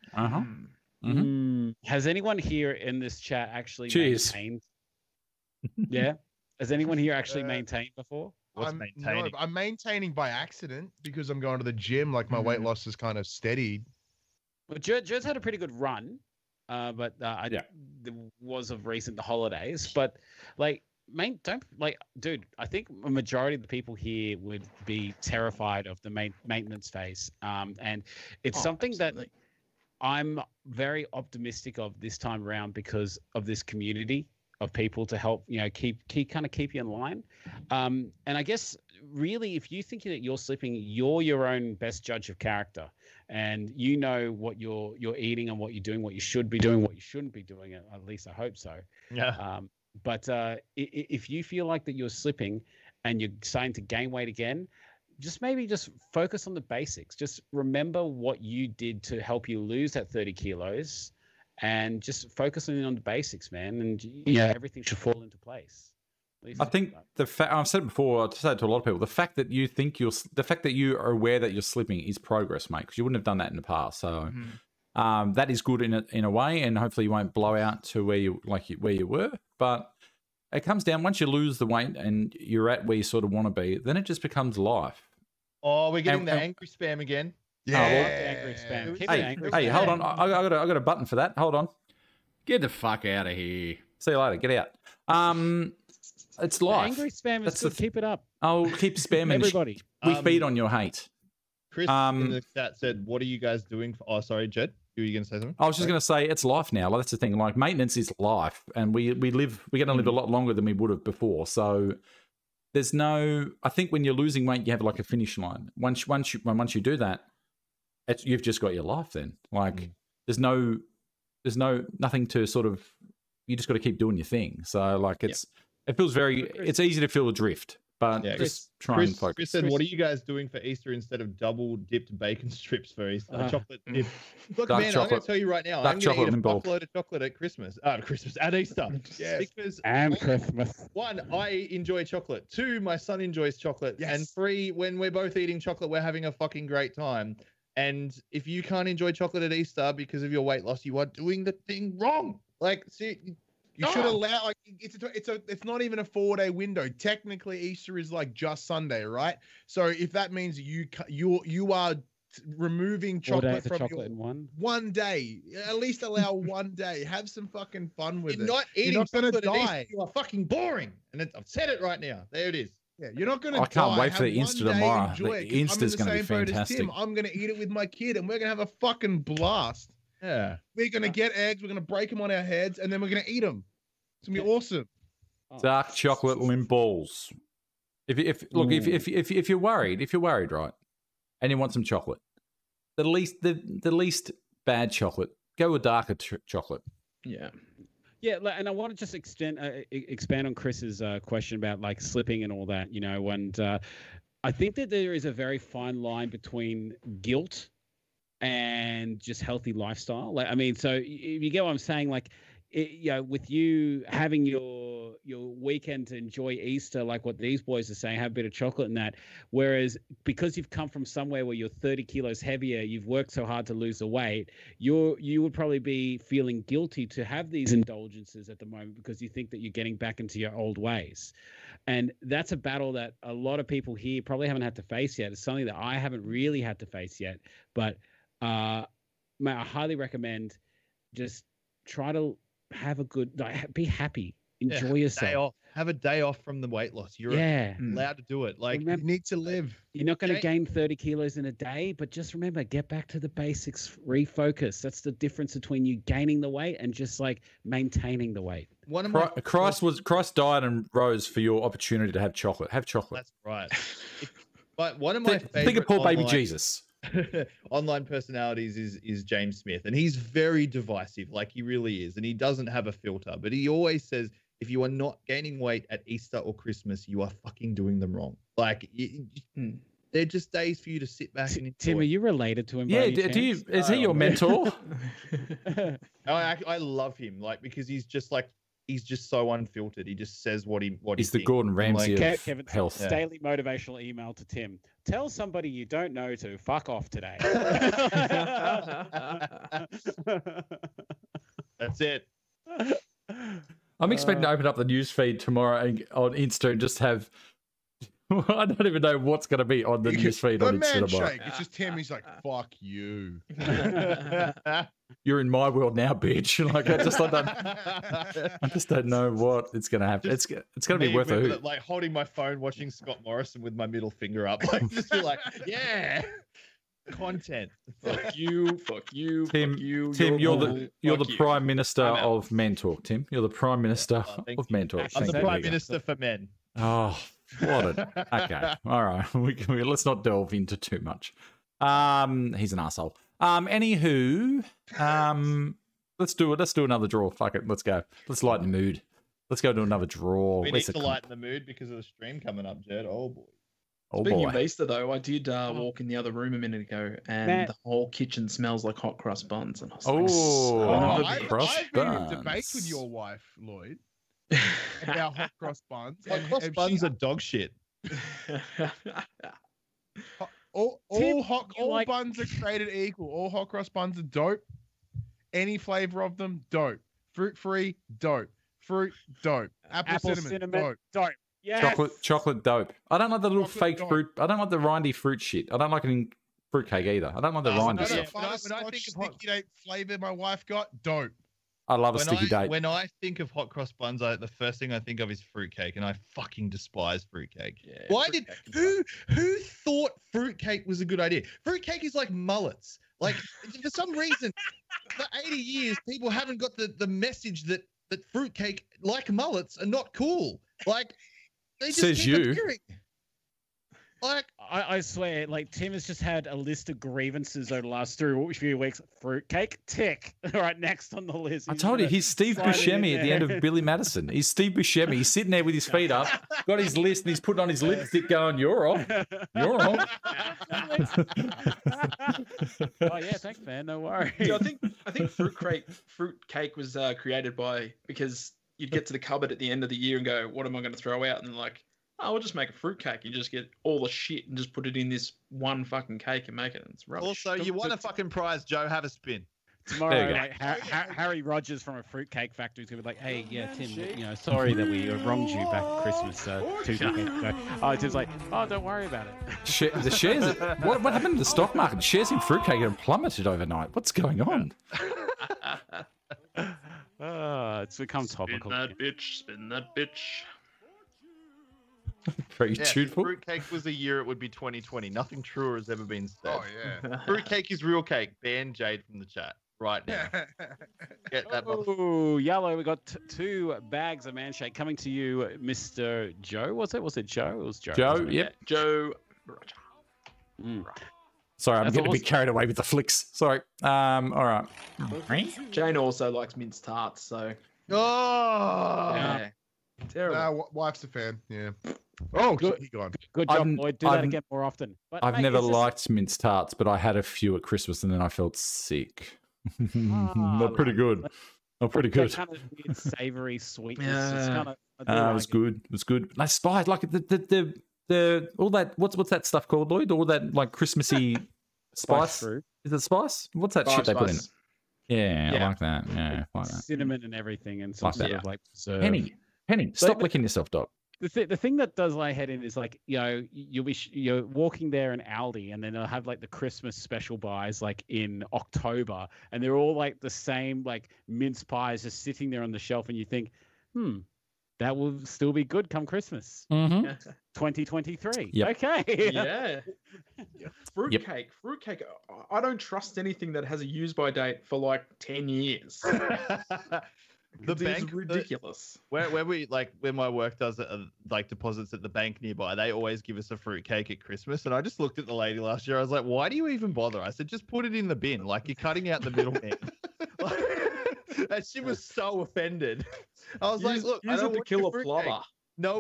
Has anyone here in this chat actually maintained? Yeah. Has anyone here actually maintained before? Maintaining? No, I'm maintaining by accident because I'm going to the gym. Like my weight loss is kind of steadied. Well, Jerd's had a pretty good run, but there was of recent the holidays. But dude, I think a majority of the people here would be terrified of the maintenance phase. And it's something absolutely. That I'm very optimistic of this time around because of this community of people to help, keep you in line. And I guess really, if you think that you're slipping, you're your own best judge of character, and you know what you're eating and what you're doing, what you should be doing, what you shouldn't be doing. At least I hope so. Yeah. But if you feel like that you're slipping and you're starting to gain weight again, just focus on the basics. Just remember what you did to help you lose that 30 kilos. And just focusing on the basics, man, and everything should fall into place. I think I've said it before. I've said it to a lot of people. The fact that you are aware that you're slipping is progress, mate. Because you wouldn't have done that in the past. So that is good in a way, and hopefully you won't blow out to where you were. But it comes down once you lose the weight and you're at where you sort of want to be, then it just becomes life. Oh, we're getting the angry spam again. Yeah, angry spam. Hey, hold on. I got a button for that. Hold on. Get the fuck out of here. See you later. Get out. It's life. Angry spam is good. Keep it up. I'll keep spamming. Everybody. We feed on your hate. Chris in the chat said, "What are you guys doing?" Oh, sorry, Jed. You were going to say something? I was just going to say it's life now. Like, that's the thing. Like, maintenance is life, and we're going to live a lot longer than we would have before. So there's no. I think when you're losing weight, you have like a finish line. Once you do that, you've just got your life. Then like there's nothing to sort of. You just got to keep doing your thing. So like it feels it's easy to feel adrift. But just try and focus. Chris said, "What are you guys doing for Easter instead of double dipped bacon strips for Easter? Chocolate dip." Look, man, I'm going to tell you right now, I'm going to eat a fuckload of chocolate at Christmas. At Easter. Because Christmas. 1, I enjoy chocolate. 2, my son enjoys chocolate. Yes. And 3, when we're both eating chocolate, we're having a fucking great time. And if you can't enjoy chocolate at Easter because of your weight loss, you are doing the thing wrong. Like, see. You should allow, like, it's not even a 4-day window. Technically, Easter is like just Sunday, right? So if that means you are removing chocolate from chocolate your in one day, at least allow 1 day. Have some fucking fun with it. Not eating You're not gonna chocolate die. at Easter, you are fucking boring. And I've said it right now. There it is. Yeah, you're not gonna. I can't die. wait for the Have Insta 1 day, tomorrow. enjoy The it, 'cause Insta's I'm in going the to be same boat as fantastic. Tim. I'm gonna eat it with my kid, and we're gonna have a fucking blast. Yeah. We're gonna get eggs. We're gonna break them on our heads, and then we're gonna eat them. It's gonna be awesome. Dark chocolate limp balls. If you're worried, right, and you want some chocolate, the least bad chocolate, go with darker chocolate. Yeah. Yeah, and I want to just expand on Chris's question about like slipping and all that, you know, and I think that there is a very fine line between guilt and just healthy lifestyle. Like, I mean, so if you get what I'm saying, like, you know, with you having your weekend to enjoy Easter, like what these boys are saying, have a bit of chocolate and that. Whereas because you've come from somewhere where you're 30 kilos heavier, you've worked so hard to lose the weight, you would probably be feeling guilty to have these indulgences at the moment because you think that you're getting back into your old ways. And that's a battle that a lot of people here probably haven't had to face yet. It's something that I haven't really had to face yet. But I highly recommend just try to have a good, be happy, enjoy yourself. Day off. Have a day off from the weight loss. You're allowed to do it. Like, remember, you need to live. You're not going to gain 30 kilos in a day, but just remember, get back to the basics, refocus. That's the difference between you gaining the weight and just like maintaining the weight. Christ died and rose for your opportunity to have chocolate. Have chocolate. That's right. But one of my favorite think of poor baby Jesus. Online personalities is James Smith, and he's very divisive, like he really is, and he doesn't have a filter, but he always says if you are not gaining weight at Easter or Christmas, you are fucking doing them wrong. Like they're just days for you to sit back and enjoy. Tim, are you related to him? Yeah, is he your mentor? I love him, like, because he's just so unfiltered. He just says what he He's the thinks. Gordon Ramsay of Kevin, health. Daily motivational email to Tim. Tell somebody you don't know to fuck off today. That's it. I'm expecting to open up the news feed tomorrow on Insta and just have. I don't even know what's going to be on the news feed on Insta tomorrow. It's just Tim. He's like, "Fuck you." You're in my world now, bitch. Like I just don't know what it's going to happen. It's going to be worth a hoot. Like holding my phone, watching Scott Morrison with my middle finger up, like just be like, yeah, content. Fuck you, Tim. fuck you. Tim, you're the Prime Minister of Men Talk. Tim, you're the Prime Minister of Men Talk. I'm the Prime Minister for men. Oh, okay. All right. Let's not delve into too much. He's an asshole. Anywho, let's do it. Let's do another draw. Fuck it. Let's go. Let's lighten the mood. Let's go to another draw. We need to lighten the mood because of the stream coming up, Jed. Oh boy. Speaking of Easter, though, I did walk in the other room a minute ago, and the whole kitchen smells like hot cross buns. And I was I've been in debates with your wife, Lloyd, about hot cross buns. Hot cross buns are dog shit. All buns are created equal. All hot cross buns are dope. Any flavor of them, dope. Fruit free, dope. Fruit, dope. Apple cinnamon, dope. Yes. Chocolate dope. I don't like the little fake fruit. I don't like the rindy fruit shit. I don't like it in fruitcake either. I don't like the rindy stuff. When I think of sticky date flavor my wife got, dope. I love a sticky date. When I think of hot cross buns, the first thing I think of is fruitcake, and I fucking despise fruitcake. Yeah, who thought fruitcake was a good idea? Fruitcake is like mullets. Like, for some reason, for 80 years, people haven't got the message that fruitcake, like mullets, are not cool. Like, they just Says keep you. appearing. Like, I swear, like, Tim has just had a list of grievances over the last few weeks. Fruitcake, tick. All right, next on the list. I told you, he's Steve Buscemi at the end of Billy Madison. He's Steve Buscemi. He's sitting there with his feet up, got his list, and he's putting on his lipstick going, you're off. You're off. Oh, yeah, thanks, man. No worries. Yeah, I think fruitcake was created because you'd get to the cupboard at the end of the year and go, what am I going to throw out? And like, oh, we'll just make a fruitcake. You just get all the shit and just put it in this one fucking cake and make it. And it's rubbish. Also, you want a fucking prize, Joe. Have a spin. Tomorrow, like, Harry Rogers from a fruitcake factory is going to be like, hey, yeah, Tim, sorry that we wronged you back at Christmas 2 decades ago. Oh, Tim's like, oh, don't worry about it. The shares, what happened to the stock market? Shares in fruitcake have plummeted overnight. What's going on? It's become topical. Spin that bitch. Very truthful. Fruitcake was a year it would be 2020. Nothing truer has ever been said. Oh, yeah. Fruitcake is real cake. Ban Jade from the chat right now. Get that. Oh, yellow. We got 2 bags of Manshake coming to you, Mr. Joe. Was it Joe? It was Joe. Joe, yep. Joe. Sorry, I'm That's getting a bit carried away with the flicks. Sorry. All right. Jane also likes minced tarts, so. Oh. Yeah. Terrible. Wife's a fan. Yeah. Oh, good. He gone. Good job, Lloyd. Do that again more often. But, I've mate, never liked minced tarts, but I had a few at Christmas and then I felt sick. Not pretty good. Not pretty good. Kind of weird savoury sweetness. Yeah. It's kind of, It was good. It was good. Nice spice, like the all that. What's that stuff called, Lloyd? All that like Christmassy spice. fruit. Is it spice? What's that shit they put in it? Yeah, I like that. Yeah, I like that. Cinnamon and everything, and some Like sort that. of like preserve. Penny, stop licking yourself, dog. The thing that does my head in is like, you're walking there in Aldi and then they'll have like the Christmas special buys like in October and they're all like the same like mince pies just sitting there on the shelf and you think, that will still be good come Christmas. 2023. Yep. Okay. Yeah. Fruitcake. Fruitcake. I don't trust anything that has a use by date for like 10 years. The bank is ridiculous. Where we like when my work does like deposits at the bank nearby, they always give us a fruit cake at Christmas. And I just looked at the lady last year. I was like, why do you even bother? I said, just put it in the bin. Like you're cutting out the middleman. And she was so offended. I was like, look, use I don't it to want kill your a fruit plumber. cake. No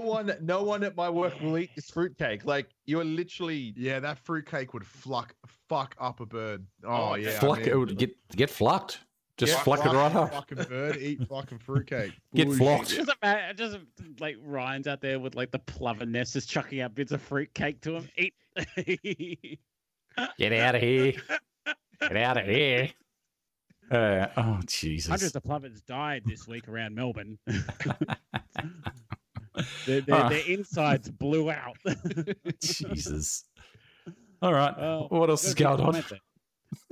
one at my work will eat this fruitcake. Like you're literally. Yeah, that fruitcake would fuck up a bird. Oh yeah, It would get flucked. Just fluck it right up. Fucking bird, eat fucking fruitcake. Get flocked. Just like Ryan's out there with like the plover nest, just chucking out bits of fruit cake to him. Eat. Get out of here. Get out of here. Oh, Jesus. Hundreds of plovers died this week around Melbourne. Their insides blew out. Jesus. All right. What else is going on?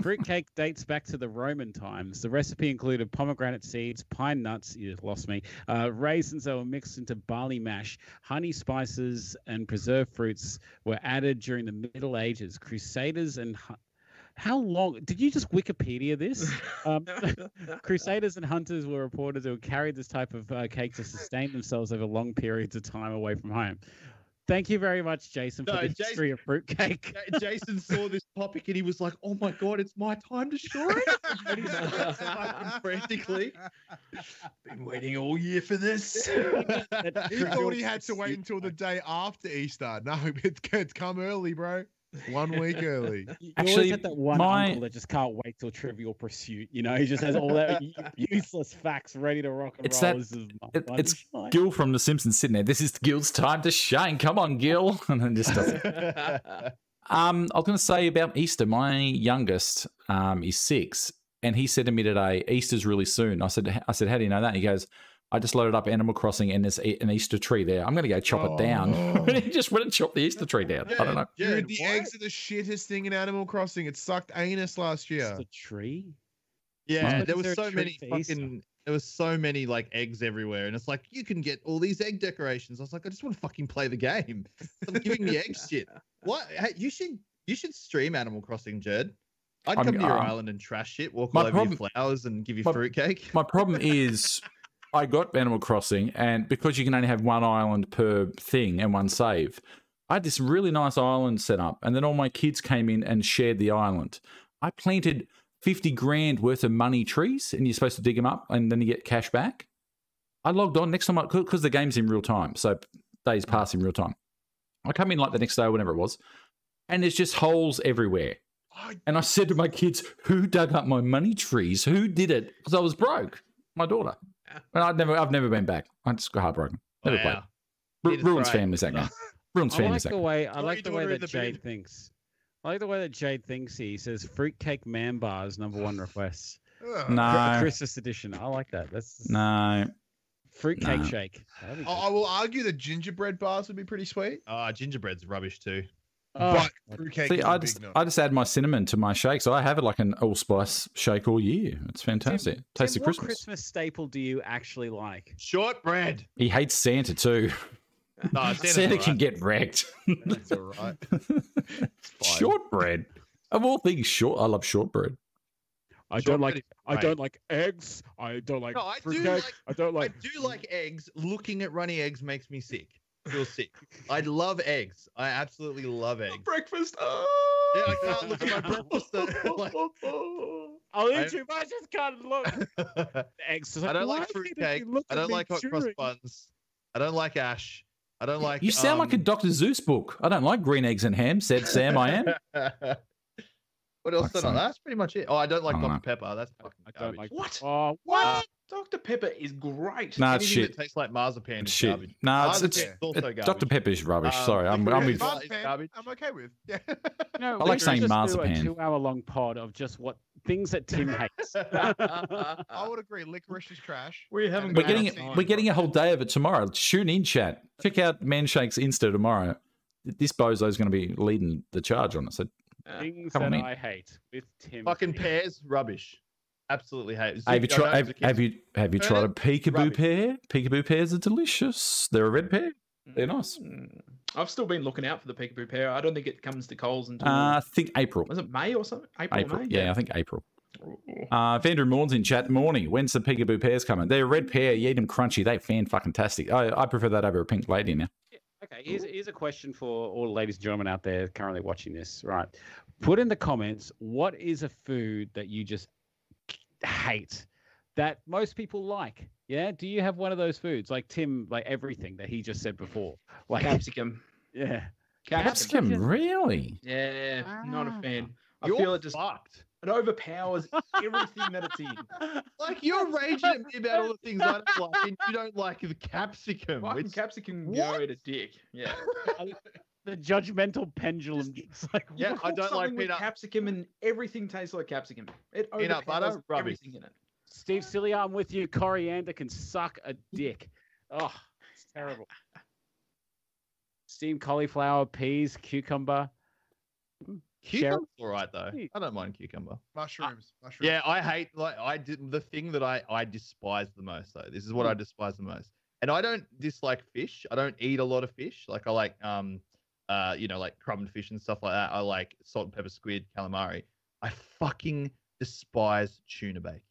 Fruitcake dates back to the Roman times. The recipe included pomegranate seeds, pine nuts, you lost me, raisins that were mixed into barley mash, honey, spices, and preserved fruits were added during the Middle Ages. Crusaders and how long? Did you just Wikipedia this? Crusaders and hunters were reported to have carried this type of cake to sustain themselves over long periods of time away from home. Thank you very much, Jason, for the history of fruitcake. Jason saw this topic and he was like, "Oh my god, it's my time to shine!" And he starts fucking frantically. Been waiting all year for this. He thought he had to wait until the day after Easter. No, it's come early, bro. 1 week early. You Actually, always had that one uncle that just can't wait till Trivial Pursuit. You know, he just has all that useless facts ready to rock and roll. It's Gil from The Simpsons sitting there. This is Gil's time to shine. Come on, Gil. And then just does it. I was going to say about Easter. My youngest is 6, and he said to me today, "Easter's really soon." I said, "How do you know that?" He goes, "I just loaded up Animal Crossing and there's an Easter tree there. I'm going to go chop it down." And he just went and chopped the Easter tree down. I don't know. Dude, the eggs are the shittest thing in Animal Crossing. It sucked anus last year. It's a tree? Yeah, there was so many fucking there was so many like eggs everywhere, and it's like you can get all these egg decorations. I was like, I just want to fucking play the game. Stop giving me egg shit. What? Hey, you should stream Animal Crossing, Jed. I'd come to your island and trash shit, walk all over your flowers, and give you fruitcake. My problem is, I got Animal Crossing, and because you can only have one island per thing and one save, I had this really nice island set up, and then all my kids came in and shared the island. I planted 50 grand worth of money trees, and you're supposed to dig them up, and then you get cash back. I logged on next time, because the game's in real time, so days pass in real time. I come in like the next day or whenever it was, and there's just holes everywhere. And I said to my kids, who dug up my money trees? Who did it? Because I was broke. My daughter. And I've never been back. I just got heartbroken. Never played. Ruins families, that guy. Ruins families. I like the way that Jade thinks. I like the way that Jade thinks. He says fruitcake man bars #1 request. No. Christmas edition. I like that. That's no. Fruitcake shake. I will argue that gingerbread bars would be pretty sweet. Gingerbread's rubbish too. But fruitcake is I just add my cinnamon to my shake, so I have it like an allspice shake all year. It's fantastic. Tastes of Christmas. What Christmas staple do you actually like? Shortbread. He hates Santa too. No, Santa can get wrecked. That's all right. Shortbread. Of all things, I love shortbread. I don't like eggs. I don't like fruitcake. I do like eggs. Looking at runny eggs makes me sick. Feel sick. I love eggs. I absolutely love eggs. Breakfast. Yeah, I can't look at my breakfast. I'll eat too much. I just can't look. Eggs. I don't like fruitcake. I don't like hot cross buns. I don't like ash. I don't like. You sound like a Dr. Zeus book. I don't like green eggs and ham. Said Sam, I am. What else? That's pretty much it. Oh, I don't like Dr. Pepper. That's fucking garbage. Like what? What? Dr. Pepper is great. No, it's shit. That tastes like marzipan. Shit. Garbage. No, it's also garbage. Dr. Pepper is rubbish. Sorry, I'm with. Marzipan, I'm okay with. Yeah. No, I like saying marzipan. Do a 2-hour-long pod of just what things that Tim hates. I would agree. Licorice is trash. We're getting a whole day of it tomorrow. Tune in, chat. Check out Manshake's Insta tomorrow. This bozo's going to be leading the charge on it. So things that I hate with Tim. Fucking pears, rubbish. Absolutely hate. Have you tried a peekaboo pear? Peekaboo pears are delicious. They're a red pear. They're nice. I've still been looking out for the peekaboo pear. I don't think it comes to Coles until I think April. Was it May or something? April. May? Yeah, I think April. Vandrew Morn's in chat. Morning. When's the peekaboo pears coming? They're a red pear. You eat them crunchy. They're fan-fucking-tastic. I prefer that over a pink lady now. Okay, here's a question for all the ladies and gentlemen out there currently watching this. Right. Put in the comments, what is a food that you just hate that most people like? Yeah, do you have one of those foods like Tim, like everything that he just said before, like capsicum? Yeah, capsicum, really? Yeah, not a fan. You're feel it just fucked. It overpowers everything that it's in. Like you're raging at me about all the things I don't like, and you don't like the capsicum. Fucking capsicum go at a dick. Yeah. The judgmental pendulum. It's like, yeah, I don't like peanut capsicum, and everything tastes like capsicum. It peanut butter, everything in it. Steve Cilia, I'm with you. Coriander can suck a dick. Oh, it's terrible. Steamed cauliflower, peas, cucumber. Cucumber's all right though. I don't mind cucumber. Mushrooms. Yeah, I hate the thing that I despise the most though. This is what I despise the most. And I don't dislike fish. I don't eat a lot of fish. Like I like like crab and fish and stuff like that. I like salt and pepper squid, calamari. I fucking despise tuna bake.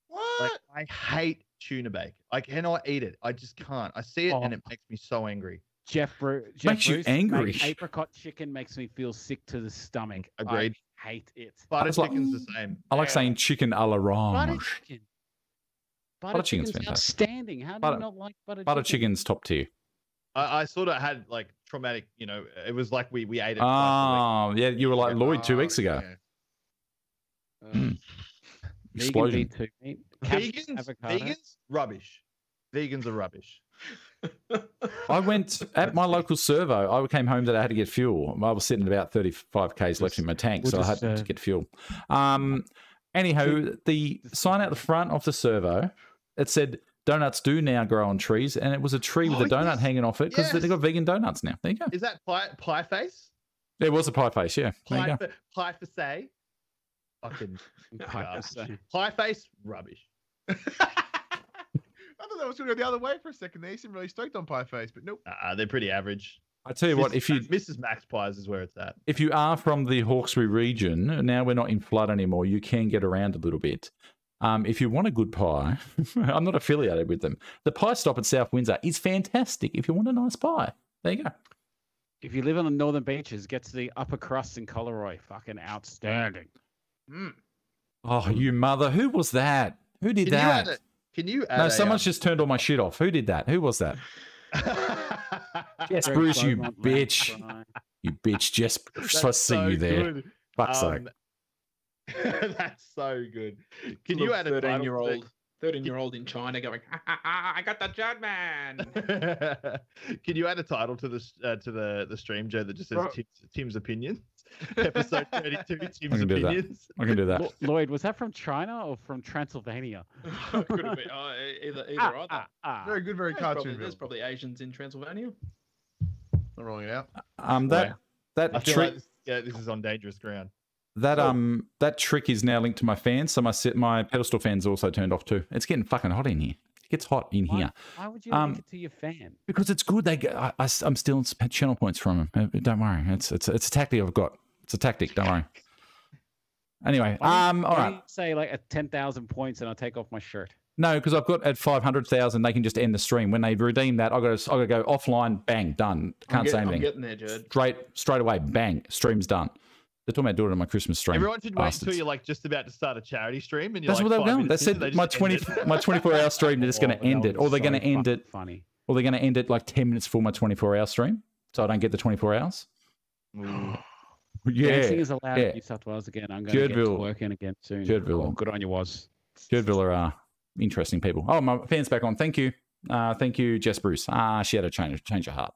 What? Like I hate tuna bake. I cannot eat it. I just can't. I see it and it makes me so angry. Jeff makes you angry. Apricot chicken makes me feel sick to the stomach. Agreed. I hate it. Butter chicken's the same. I like saying chicken a l'orange. Butter chicken's fantastic. Outstanding. How do you not like butter chicken? Butter chicken's top tier. I sort of had like traumatic, it was like we ate it. Oh, yeah, you were like Lloyd 2 weeks ago. Yeah. Explosion. Vegans, rubbish. Vegans are rubbish. I went at my local servo. I came home that I had to get fuel. I was sitting about 35 Ks left in my tank, so I had to get fuel. Anyhow, the sign out the front of the servo, it said donuts do now grow on trees, and it was a tree with a donut hanging off it because they've got vegan donuts now. There you go. Is that pie face? There was a pie face, yeah. There you go. Pie for say. Fucking pie face, rubbish. I was going to go the other way for a second. They seem really stoked on Pie Face, but nope. They're pretty average. I tell you what, if you Mrs. Max Pies is where it's at. If you are from the Hawkesbury region, now we're not in flood anymore. You can get around a little bit. If you want a good pie, I'm not affiliated with them. The Pie Stop at South Windsor is fantastic. If you want a nice pie, there you go. If you live on the northern beaches, get to the upper crust in Coleroy. Fucking outstanding. Oh, you mother! Who was that? Who did that? Can you add No, someone's just turned all my shit off. Who did that? Who was that? Jess Bruce, you bitch. You bitch, Jess Bruce. I see you there. Good. Fuck's sake. That's so good. Can you add a 13-year-old in China going, ha, ha, ha, I got the Judd man. Can you add a title to the stream, Joe, that just says Tim's opinions? Episode 32, Tim's opinions. I can do that. Lloyd, was that from China or from Transylvania? Could have been either either. Very good, very cartoon. There's probably Asians in Transylvania. I'm rolling it out. That I feel trick. like this is on dangerous ground. That trick is now linked to my fan, so my pedestal fan's also turned off too. It's getting fucking hot in here. It gets hot in here. Why would you link it to your fan? Because it's good. I'm stealing channel points from them. Don't worry. It's a tactic I've got. It's a tactic. Don't worry. Anyway, all right. Say like at 10,000 points, and I'll take off my shirt. No, because I've got at 500,000, they can just end the stream. When they redeem that, I got to go offline. Bang, done. Can't say anything. I'm getting there, Judd. Straight away. Bang, stream's done. They're talking about doing it on my Christmas stream. Everyone should wait until you're like just about to start a charity stream, and you're that's like, what they're going. They said my 24-hour stream. They're just going to end it, or they're going to end it. Funny. Or they're going to end it like 10 minutes before my 24-hour stream, so I don't get the 24 hours. Dancing is allowed in New South Wales again. I'm going to get to work in again soon. Jerdville. Good on you, was. Jerdville are interesting people. Oh, my fan's back on. Thank you. Thank you, Jess Bruce. She had a change of heart.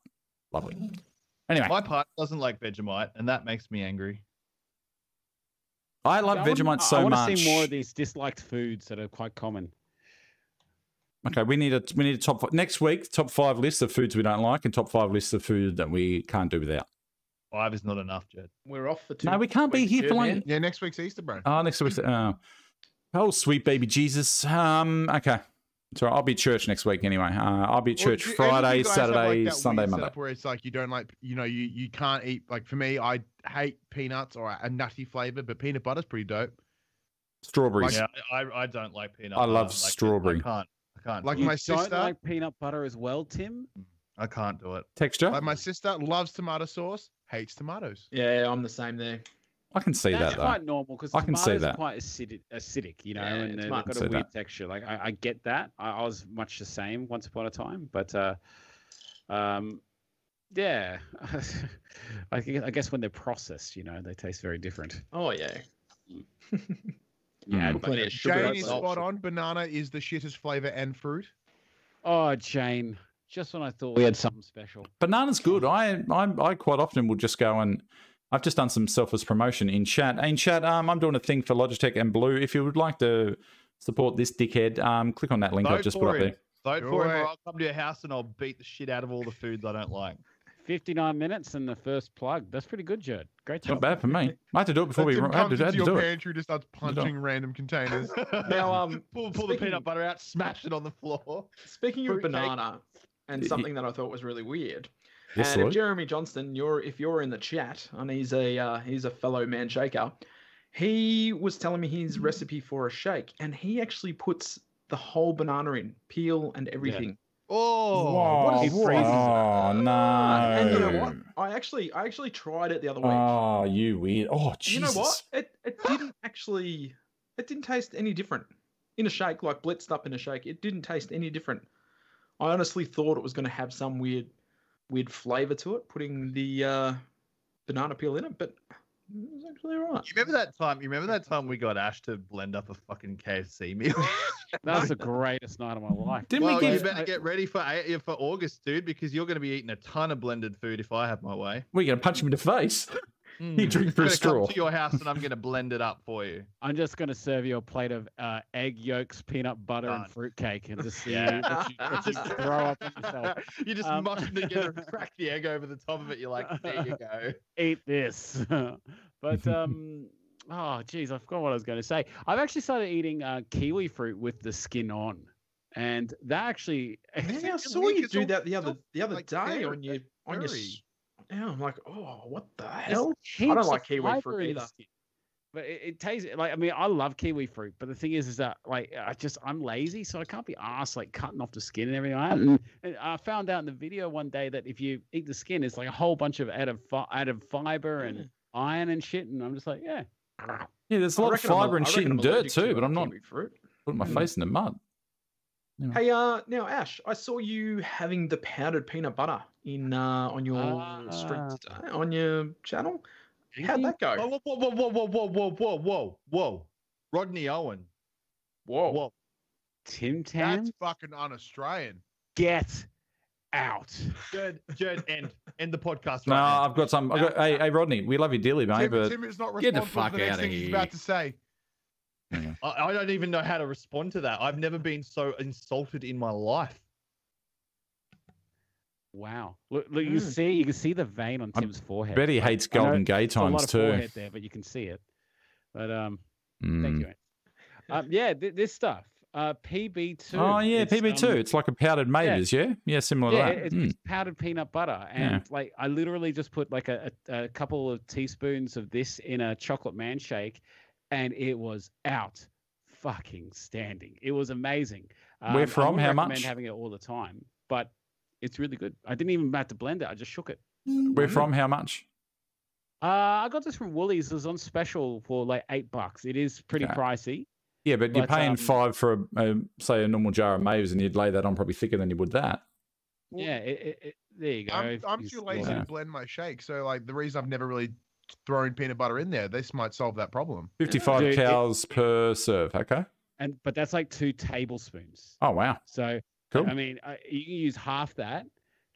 Lovely. Anyway. My partner doesn't like Vegemite, and that makes me angry. I love Vegemite so much. I want to see more of these disliked foods that are quite common. Okay, we need a top 5. Next week, top 5 lists of foods we don't like and top 5 lists of food that we can't do without. 5 is not enough, Jed. We're off for 2. No, we can't be here for like... Yeah, next week's Easter, bro. Oh, next week's... oh, sweet baby Jesus. Okay. So I'll be at church next week anyway. I'll be at church Friday, Saturday, like Sunday, Monday. Where it's like you don't like, you can't eat. Like for me, I hate peanuts or a nutty flavor, but peanut butter's pretty dope. Strawberries. Like, yeah, I don't like peanut. I love strawberry. I can't. Like you my sister. Don't like peanut butter as well, Tim? I can't do it. Texture. Like my sister loves tomato sauce, hates tomatoes. Yeah, I'm the same there. I can see that though. That's quite normal because tomatoes are quite acidic, and they've got a weird texture. Like I get that. I was much the same once upon a time, but yeah, I guess when they're processed, they taste very different. Oh yeah. Yeah, plenty of sugar. Jane is spot on. Banana is the shittest flavor and fruit. Oh, Jane. Just when I thought we had something special. Banana's good. I quite often will just go and I've just done some selfless promotion in chat. In chat, I'm doing a thing for Logitech and Blue. If you would like to support this dickhead, click on that link I've just put up there. Vote for him, or I'll come to your house and I'll beat the shit out of all the foods I don't like. 59 minutes and the first plug. That's pretty good, Judd. Great job. Not bad for me. I had to do it before we had to do your it. pantry, just starts punching random containers. Now, pull the peanut butter out, smash it on the floor. Speaking of banana, and something that I thought was really weird. Yes, and if Jeremy Johnston, if you're in the chat, and he's a fellow man shaker, he was telling me his recipe for a shake, and he actually puts the whole banana in, peel and everything. Yeah. Oh, what is freezes? Oh no! And you know what? I actually tried it the other week. Oh, you weird! Oh, Jesus! You know what? It didn't taste any different in a shake, like blitzed up in a shake. It didn't taste any different. I honestly thought it was going to have some weird flavor to it, putting the banana peel in it, but it was actually all right. You remember that time we got Ash to blend up a fucking KFC meal? That was the greatest night of my life. You better get ready for August, dude, because you're going to be eating a ton of blended food if I have my way. We're going to punch him in the face. You drink through a straw. Come to your house and I'm going to blend it up for you. I'm just going to serve you a plate of egg yolks, peanut butter, and fruitcake, and just see you just throw up on yourself. You just mush them together and crack the egg over the top of it. You're like, there you go. Eat this. But oh, geez, I forgot what I was going to say. I've actually started eating kiwi fruit with the skin on, and that actually. Yeah, I saw weak, you it's do all- that the it's other like day very- on your very- Yeah, I'm like, oh, what the There's hell? I heaps don't of like kiwi fiber fruit in the either. skin. But it tastes like, I mean, I love kiwi fruit, but the thing is that like I'm lazy, so I can't be arsed like cutting off the skin and everything like that. And I found out in the video one day that if you eat the skin, it's like a whole bunch of added fiber and iron and shit. And I'm just like, yeah. Yeah, there's a lot of fiber and shit in dirt too, but I'm not kiwi fruit. putting my face in the mud. Yeah. Hey, now Ash, I saw you having the powdered peanut butter in on your stream today, on your channel. How'd that go? Whoa. Rodney Owen. Whoa. Tim Tam, That's fucking un-Australian. get out. Jed, end the podcast No, right now. I've got some. Hey, Rodney, we love you dearly, mate, but Tim is not Get the responsible fuck for the next outta thing he's here. about to say. I don't even know how to respond to that. I've never been so insulted in my life. Wow. Look, you can see the vein on Tim's forehead. bet he hates I know Golden Gay it's a lot Times of too. forehead there, but you can see it. But thank you. Yeah, this stuff. PB2. Oh yeah, it's, PB2. It's like a powdered Mavis, yeah, similar to that. it's powdered peanut butter, and like I literally just put like a couple of teaspoons of this in a chocolate man shake, and it was out fucking standing. It was amazing. Where from? I How recommend much? having it all the time, but it's really good. I didn't even have to blend it. I just shook it. Where from? How much? I got this from Woolies. It was on special for like $8. It is pretty pricey. Yeah, but you're But, paying $5 for say a normal jar of Mavis, and you'd lay that on probably thicker than you would that. Yeah, there you go. I'm too lazy to blend my shake, so like the reason I've never really thrown peanut butter in there, this might solve that problem. 55 Dude, cows per serve. Okay. But that's like 2 tablespoons. Oh wow. So Cool. I mean, you can use half that,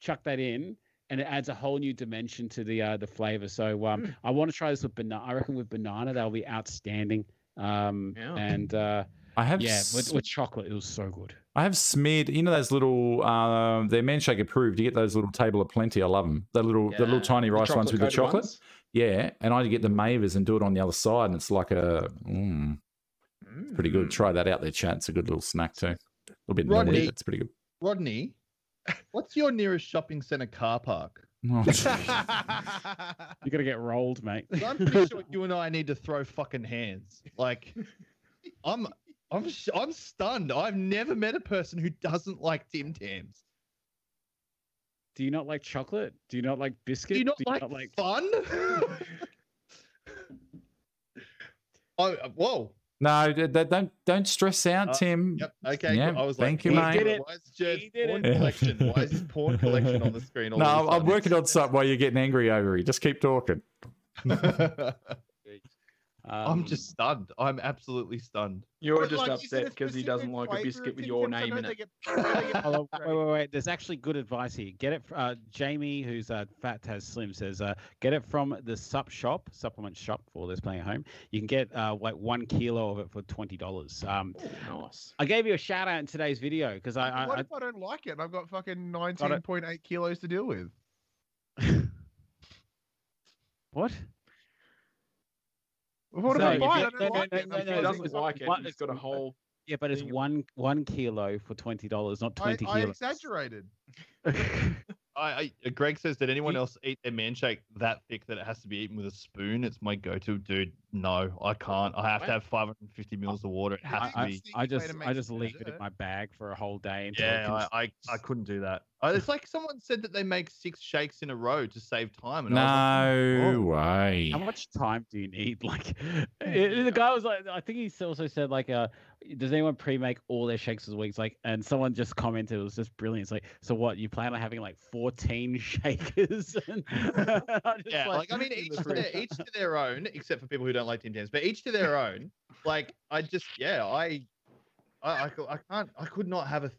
chuck that in, and it adds a whole new dimension to the flavor. So I want to try this with banana. I reckon with banana that'll be outstanding. And I have with chocolate it was so good. I have smeared, you know, those little they're Manshake approved. You get those little Table of Plenty. I love them. The little tiny rice ones with the chocolate. ones? Yeah, and I get the Mavis and do it on the other side, and it's like it's pretty good. Try that out there, chat. It's a good little snack too. A little bit naughty, but it's pretty good. Rodney, what's your nearest shopping center car park? Oh, You gotta get rolled, mate. I'm pretty sure you and I need to throw fucking hands. Like, I'm stunned. I've never met a person who doesn't like Tim Tams. Do you not like chocolate? Do you not like biscuit? Do you not like fun? Whoa. no, don't stress out, Tim. Yep. Okay. Yeah, I was thank like, you, mate. Why is Jed's porn collection? Why is his porn collection on the screen? No, I'm working on something while you're getting angry over it. Just keep talking. I'm just stunned. I'm absolutely stunned. You're But, just like, is upset it a because he specific doesn't like a flavour biscuit of with Tim your Tams? I name know in they it. get- Oh, wait. There's actually good advice here. Get it. Jamie, who's Fat Taz Slim, says get it from the supplement shop for those playing at home. You can get like 1 kilo of it for $20. Nice. I gave you a shout out in today's video because What I if I don't like it? I've got fucking 19.8 kilos to deal with. what? What if So I if buy you- it? I don't like it. If he doesn't like it, he's got a whole. Yeah, but it's thing. one kilo for $20, not 20 I kilos. exaggerated. Greg says, did anyone else eat their man shake that thick that it has to be eaten with a spoon? It's my go-to, dude. No, I can't. I have to have 550 mils of water. It has to be. I just leave it in my bag for a whole day. Until Yeah, I couldn't do that. It's like someone said that they make 6 shakes in a row to save time. And I was No way. How much time do you need? Like, the guy was like, I think he also said like, does anyone pre-make all their shakes this week? It's like, and someone just commented, it was just brilliant. It's like, so what? You plan on having like 14 shakers? yeah, like I mean, each to their own, except for people who don't like Tim Tams, but each to their own. Like, I could not have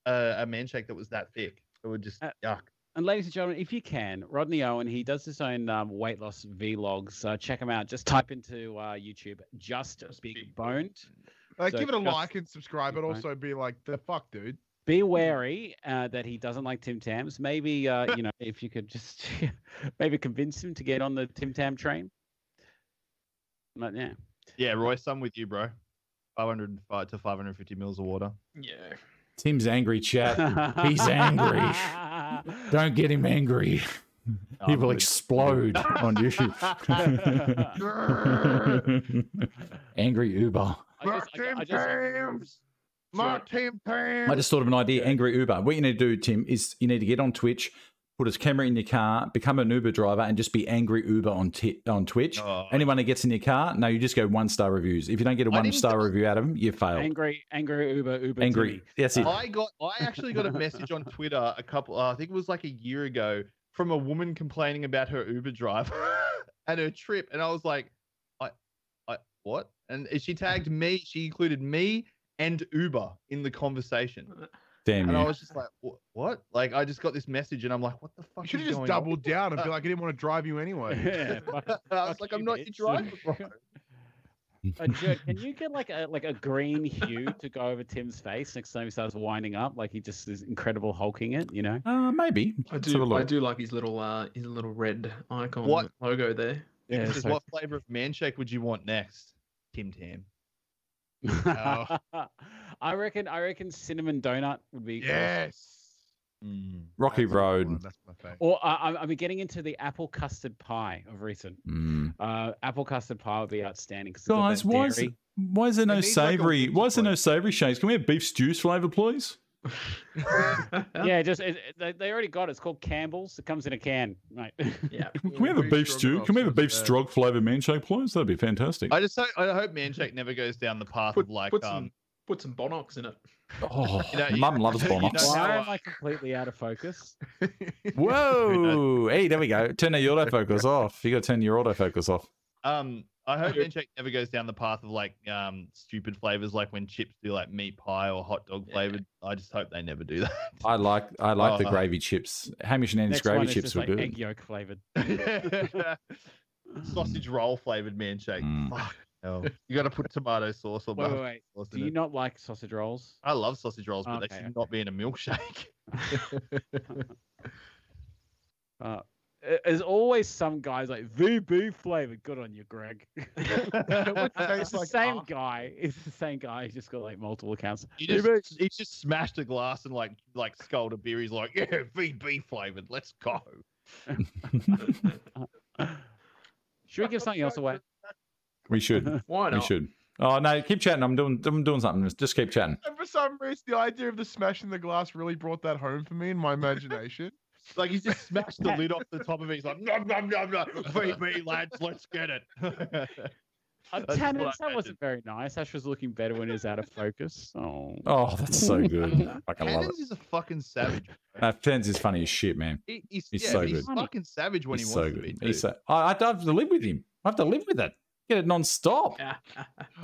a man shake that was that thick. It would just yuck. And ladies and gentlemen, if you can, Rodney Owen, he does his own weight loss vlogs. Check him out. Just type into YouTube, just Big Boned. Like, So give it a just like and subscribe, but also be like, the fuck, dude. Be wary that he doesn't like Tim Tams. Maybe, if you could just maybe convince him to get on the Tim Tam train. But Yeah, Royce, I'm with you, bro. 505 to 550 mils of water. Yeah. Tim's angry, chat. He's angry. Don't get him angry. He will explode on YouTube. Angry Uber. I just thought of an idea. Angry Uber. What you need to do, Tim, is you need to get on Twitch, put a camera in your car, become an Uber driver, and just be Angry Uber on Twitch. Oh. Anyone that gets in your car, no, you just go 1-star reviews. If you don't get a 1-star review out of them, you failed. Angry Uber. Angry. That's it. I actually got a message on Twitter I think it was like a year ago, from a woman complaining about her Uber driver and her trip, and I was like, what? And she tagged me. She included me and Uber in the conversation. Damn. And I was just like, what? Like, I just got this message, and I'm like, what the fuck? You should have just doubled down and be like, I didn't want to drive you anyway. Yeah, I was like, I'm not your driver, bro. Joe, can you get like a green hue to go over Tim's face next time he starts winding up? Like he just is incredible hulking it, you know? Maybe. I do like his little red icon logo there. Yeah. So what flavor of manshake would you want next, Tim Tam? I reckon cinnamon donut would be yes. Rocky Road. That's my favorite. Or I've been getting into the apple custard pie of recent. Apple custard pie would be outstanding. Guys, why is there no savoury? Why is there no savoury shakes? Can we have beef stew flavour, please? Yeah, they already got it. It's called Campbell's. It comes in a can, right? Yeah. Can we have a beef stew? Can we have a beef strog flavoured manshake, please? That'd be fantastic. I hope manshake never goes down the path of like put some Bonnox in it. Oh, Mum loves Bonnox. Why am I completely out of focus? Whoa! Hey, there we go. Turn the autofocus off. You got to turn your autofocus off. I hope manshake never goes down the path of like stupid flavors, like when chips do like meat pie or hot dog flavored. I just hope they never do that. I like the gravy chips. Hamish and Andy's gravy chips were good. Egg yolk flavored. Sausage roll flavored manshake. Fuck. Oh, you got to put tomato sauce or wait. Do you not like sausage rolls? I love sausage rolls, but they should not be in a milkshake. There's always some guys like VB flavored. Good on you, Greg. It's the same guy. It's the same guy. He's just got like multiple accounts. He just smashed a glass and like sculled a beer. He's like, yeah, VB flavored. Let's go. Should we give something else away? We should. Why not? We should. Oh no, keep chatting. I'm doing something. Just keep chatting. And for some reason, the idea of the smashing the glass really brought that home for me in my imagination. Like he's just smashed the lid off the top of it. He's like, nom, nom, nom, nom. VB lads, let's get it. Tannins, that wasn't very nice. Ash was looking better when he was out of focus. Oh, that's so good. I love it. Tannins is a fucking savage. Tannins is funny as shit, man. He's so good. He's fucking savage when he wants to be. He's I have to live with him. I have to live with it. Get it non-stop.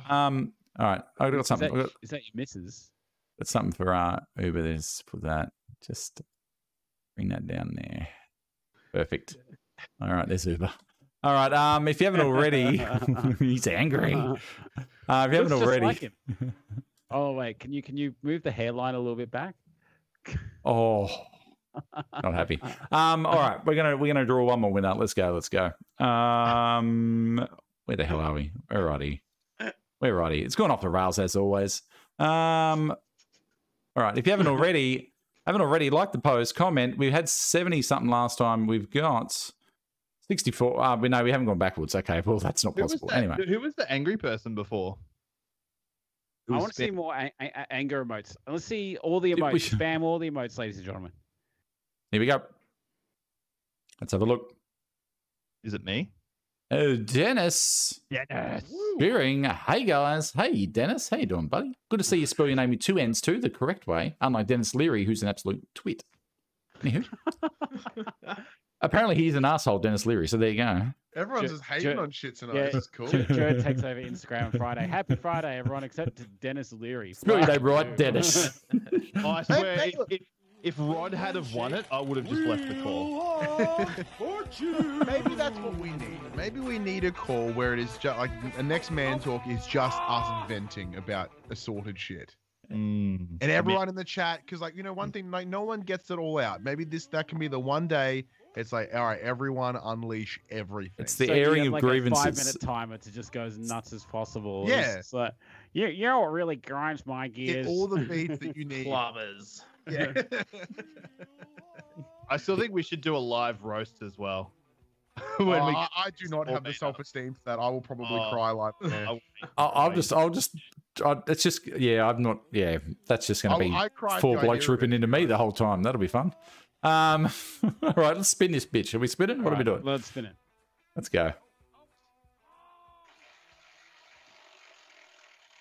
All right, I got something. Is that your missus? Got something for Uber. There's put that. Just bring that down there. Perfect. All right, there's Uber. All right. If you haven't already, he's angry. If you haven't already, like him. Oh wait, can you move the hairline a little bit back? Oh, not happy. All right, we're gonna draw one more winner. Let's go. Where the hell are we? Where are he? It's gone off the rails as always. All right. If you haven't already, like the post, comment. We had 70 something last time. We've got 64. We haven't gone backwards. Okay, well that's not possible. Anyway, who was the angry person before? I want to see more anger emotes. Let's see all the emotes. Spam all the emotes, ladies and gentlemen. Here we go. Let's have a look. Is it me? Oh, Dennis. Spearing. Hey, guys. Hey, Dennis. How you doing, buddy? Good to see you spell your name with 2 N's too, the correct way, unlike Dennis Leary, who's an absolute twit. Anywho. Apparently, he's an asshole, Dennis Leary, so there you go. Everyone's just hating on shit tonight. Yeah, this is cool. Jared takes over Instagram on Friday. Happy Friday, everyone, except Dennis Leary. Spell your name right, Dennis. I swear, if Rod had have won it, I would have just left the call. Maybe that's what we need. Maybe we need a call where it is just like a next man talk is just us venting about assorted shit. And everyone in the chat, because one thing, like no one gets it all out. Maybe that can be the one day It's like, all right, everyone unleash everything. It's the So you airing have of like grievances. a 5-minute timer to just go as nuts as possible. Yeah. It's like, you know what really grinds my Get gears? all the beats that you need. Clubbers. Yeah. I still think we should do a live roast as well. I do not have the self-esteem for that. I will probably cry like that. It's just, yeah, I'm not, yeah, that's just going to be I cried four the blokes idea of ripping it, into me the whole time. That'll be fun. All right, let's spin this bitch. Are we spinning? What are we doing? Let's spin it. Let's go.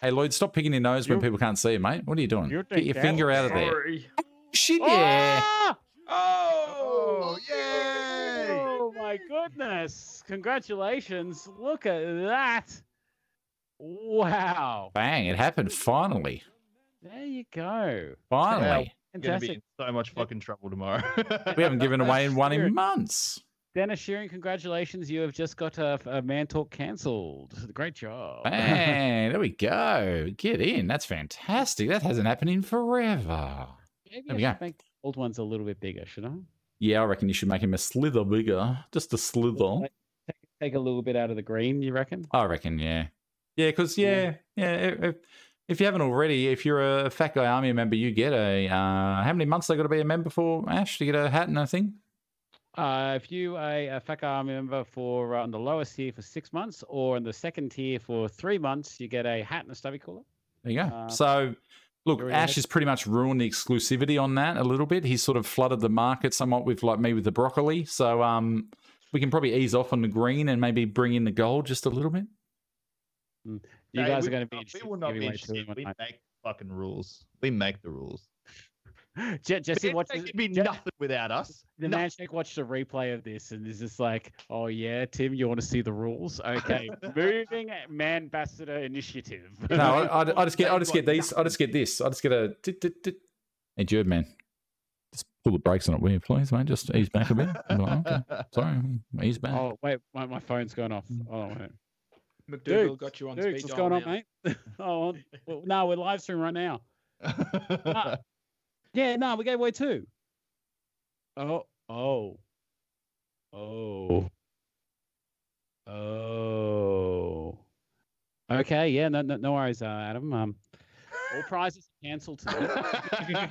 Hey, Lloyd, stop picking your nose when people can't see you, mate. What are you doing? Get your finger out of there. Sorry. Shit, yeah. Ah! Oh, yay! Oh my goodness! Congratulations! Look at that! Wow! Bang, it happened finally. There you go. Finally. I'm going to be Fantastic. in so much fucking trouble tomorrow. We haven't given away one in months. Dennis Shearing, congratulations! You have just got a Man Talk cancelled. Great job. Bang, there we go. Get in. That's fantastic. That hasn't happened in forever. Maybe There I we go. should make the old ones a little bit bigger, should I? Yeah, I reckon you should make him a slither bigger. Just a slither. Take a little bit out of the green, you reckon? I reckon, yeah. Yeah, because, if you haven't already, if you're a Fat Guy Army member, you get a, how many months they got to be a member for, Ash, to get a hat and a thing? If you are a FACA Army member for on the lowest tier for 6 months, or in the second tier for 3 months, you get a hat and a stubby cooler. There you go. So, look, Ash has pretty much ruined the exclusivity on that a little bit. He's sort of flooded the market somewhat with, like me, with the broccoli. So, we can probably ease off on the green and maybe bring in the gold just a little bit. You guys are going to be We will not be interested. We make fucking rules. We make the rules. Jesse watched It'd be nothing without us. The Manshake watched a replay of this and is just like, "Oh yeah, Tim, you want to see the rules? Okay, moving Man Ambassador Initiative." No, I just get these. I just get this. I just get a. Hey, Jerd, man, just pull the brakes on it, will you, please, mate? Just ease back a bit. Okay. Sorry, ease back. Oh wait, my phone's going off. Oh wait. McDougal got you on speed what's dial going on, now. mate? Oh, well, no, we're live streaming right now. Yeah, no, we gave away 2. Oh. Okay, yeah, no worries, Adam. All prizes are cancelled tonight.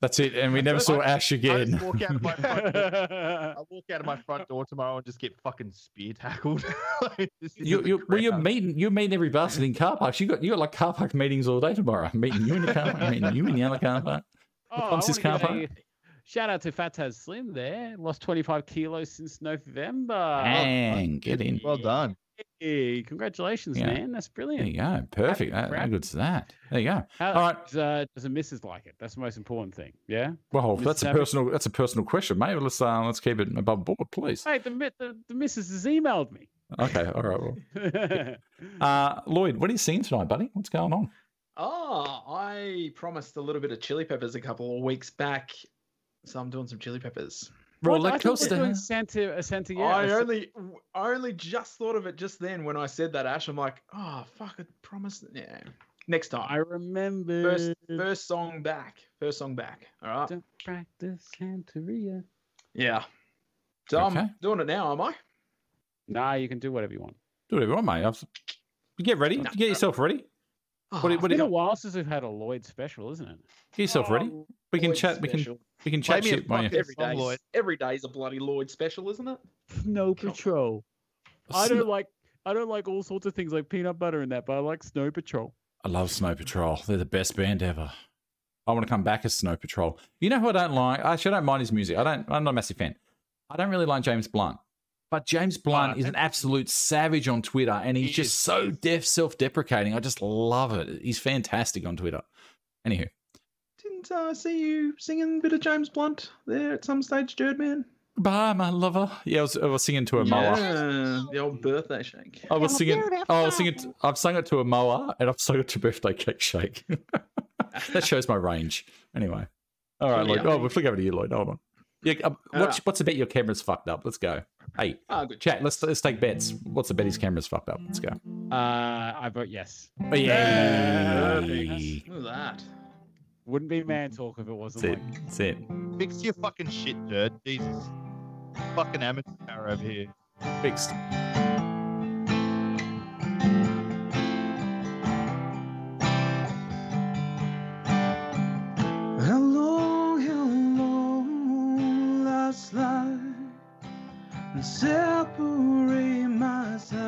That's it, and we never saw Ash I again. just walk out of my front door. I walk out of my front door tomorrow and just get fucking spear tackled. Like, You're meeting every bastard in car parks. You got like car park meetings all day tomorrorow. I'm meeting you in the car park. I'm meeting you in the other car park. Car park. Shout out to Fataz Slim there. Lost 25 kilos since November. Bang, get in. Well done. Hey, congratulations, man. That's brilliant. There you go. Perfect. How good's that? There you go. All right. Does the missus like it? That's the most important thing. Yeah. Well, that's a personal question, mate. Let's keep it above board, please. Hey, the missus has emailed me. Okay. All right. Well. Lloyd, what are you seeing tonight, buddy? What's going on? Oh, I promised a little bit of chili peppers a couple of weeks back, so I'm doing some chili peppers. Roller coaster. Santa, yeah. I only just thought of it just then when I said that, Ash. I'm like, oh fuck, I promised. Yeah, next time. I remember. First song back. All right. Don't practice Santeria. Yeah. So Okay. I'm doing it now, am I? Nah, you can do whatever you want. Do whatever you want, mate. Get ready. Get yourself ready. It's been a while since we've had a Lloyd special, isn't it? Get yourself ready. We can Lloyd chat. special. We can chat shit. Every day's a bloody Lloyd special, isn't it? Snow Patrol. I don't like all sorts of things like peanut butter and that, but I like Snow Patrol. I love Snow Patrol. They're the best band ever. I want to come back as Snow Patrol. You know who I don't like? Actually, I don't mind his music. I'm not a massive fan. I don't really like James Blunt. But James Blunt is an absolute savage on Twitter, and he's just so self-deprecating. I just love it. He's fantastic on Twitter. Anywho. Didn't I see you singing a bit of James Blunt there at some stage, Jerd Man? Bye, my lover. Yeah, I was singing to a mower. The old birthday shake. I've sung it to a mower, and I've sung it to birthday cake shake. That shows my range. Anyway. All right, Lloyd. Oh, we'll flick over to you, Lloyd. Hold on. Yeah, what's the bet your camera's fucked up? Let's go. Hey, good chat. Let's take bets. What's the bet his camera's fucked up? Let's go. I vote yes. Oh, yeah. Look at that. Wouldn't be man talk if it wasn't. That's it. Fix your fucking shit, Jerd. Jesus. Fucking amateur hour over here. Fixed. Separate my side.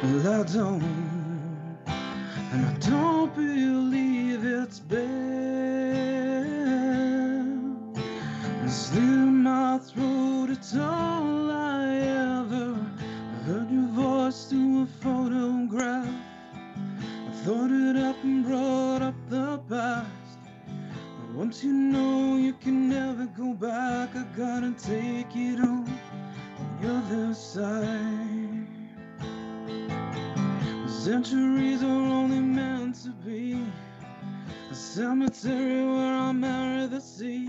Well, I don't believe it's bad. And slit in my throat, it's all I ever heard your voice through a photograph. I thought it up and brought up the past. Once you know you can never go back, I gotta take it on the other side. Centuries are only meant to be a cemetery where I marry the sea.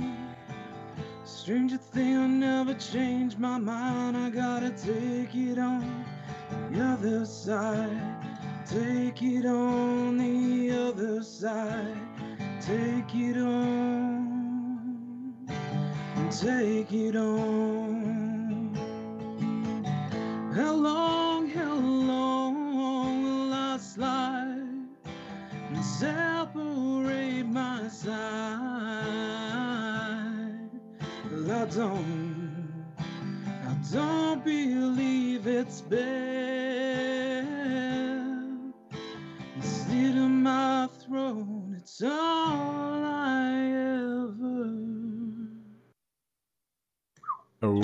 Stranger thing, I never change my mind. I gotta take it on the other side. Take it on the other side. Take it on, take it on. How long will I slide and separate my side? Well, I don't believe it's bad. Slit in my throat, it's all I ever. That was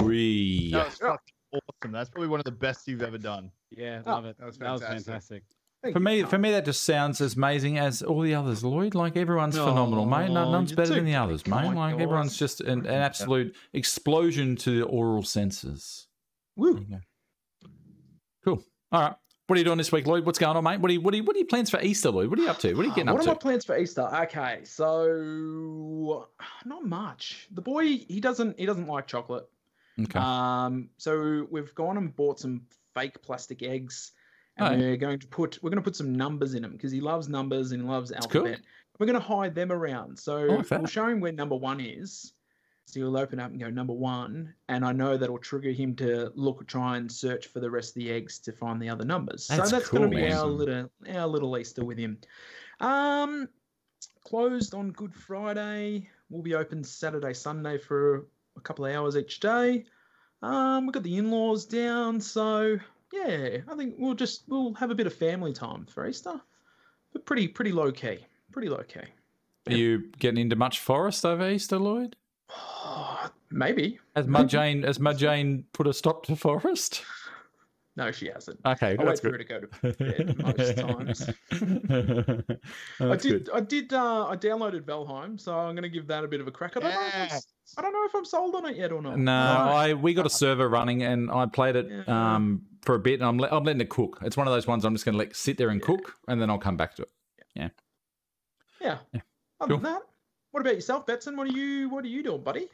fucking awesome. That's probably one of the best you've ever done. Yeah, love it. That was That was fantastic. fantastic. For me, that just sounds as amazing as all the others, Lloyd. Like, everyone's phenomenal, mate. None's you're better too than the quick. others, Come mate. on, Like, guys. everyone's just an absolute explosion to the oral senses. Woo. There you go. Cool. All right. What are you doing this week, Lloyd? What's going on, mate? What are your plans for Easter, Lloyd? What are you up to? What are you getting up What to? are my plans for Easter? Okay, so not much. The boy, he doesn't like chocolate. Okay. So we've gone and bought some fake plastic eggs, and we're going to put some numbers in them because he loves numbers and he loves alphabet. Cool. We're going to hide them around. So like that. we'll show him where number 1 is. So he'll open up and go number 1, and I know that'll trigger him to try and search for the rest of the eggs to find the other numbers. That's so that's cool, going to be man. our little Easter with him. Closed on Good Friday. We'll be open Saturday, Sunday for a couple of hours each day. We've got the in-laws down, so yeah, I think we'll have a bit of family time for Easter, but pretty low key. Pretty low key. Are you getting into much forest over Easter, Lloyd? Maybe. Has Mud Jane put a stop to forest? No, she hasn't. Okay, I wait that's for good. her to go to bed most times. I downloaded Valheim, so I'm going to give that a bit of a crack. I don't know if I'm sold on it yet or not. No, we got a server running, and I played it for a bit, and I'm letting it cook. It's one of those ones I'm just going to let sit there and cook, and then I'll come back to it. Yeah. Other than that, what about yourself, Betson? What are you doing, buddy?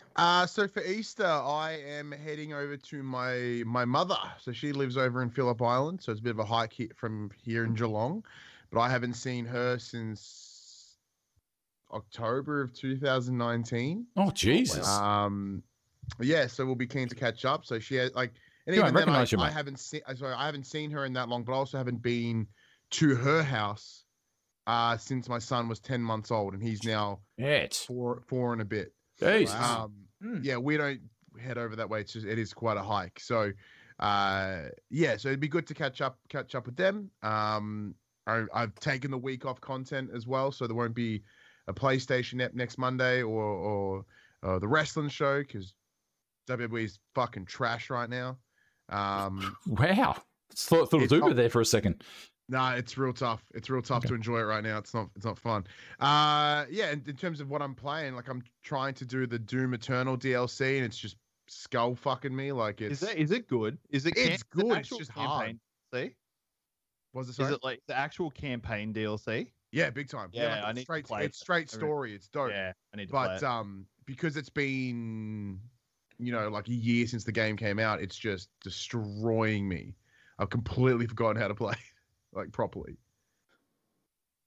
So for Easter, I am heading over to my mother. So she lives over in Phillip Island, so it's a bit of a hike from here in Geelong. But I haven't seen her since October of 2019. Oh, Jesus. Yeah, so we'll be keen to catch up. So she has and Yeah, even then I mate. haven't seen her in that long, but I also haven't been to her house since my son was 10 months old, and he's now four and a bit. Jesus. Yeah, we don't head over that way. It is quite a hike. So, so it'd be good to catch up with them. I've taken the week off content as well, so there won't be a PlayStation app next Monday or the wrestling show because WWE is fucking trash right now. Wow. Thought it was Uber there for a second. No, it's real tough. It's real tough to enjoy it right now. It's not fun. In terms of what I'm playing, like I'm trying to do the Doom Eternal DLC, and it's just skull fucking me. Like Is it good? It's good. It's just hard. See? Was it? Is it like the actual campaign DLC? Yeah, big time. Yeah, like I need to play it's straight story. It's dope. Yeah, I need to play it. But because it's been like a year since the game came out, it's just destroying me. I've completely forgotten how to play like properly.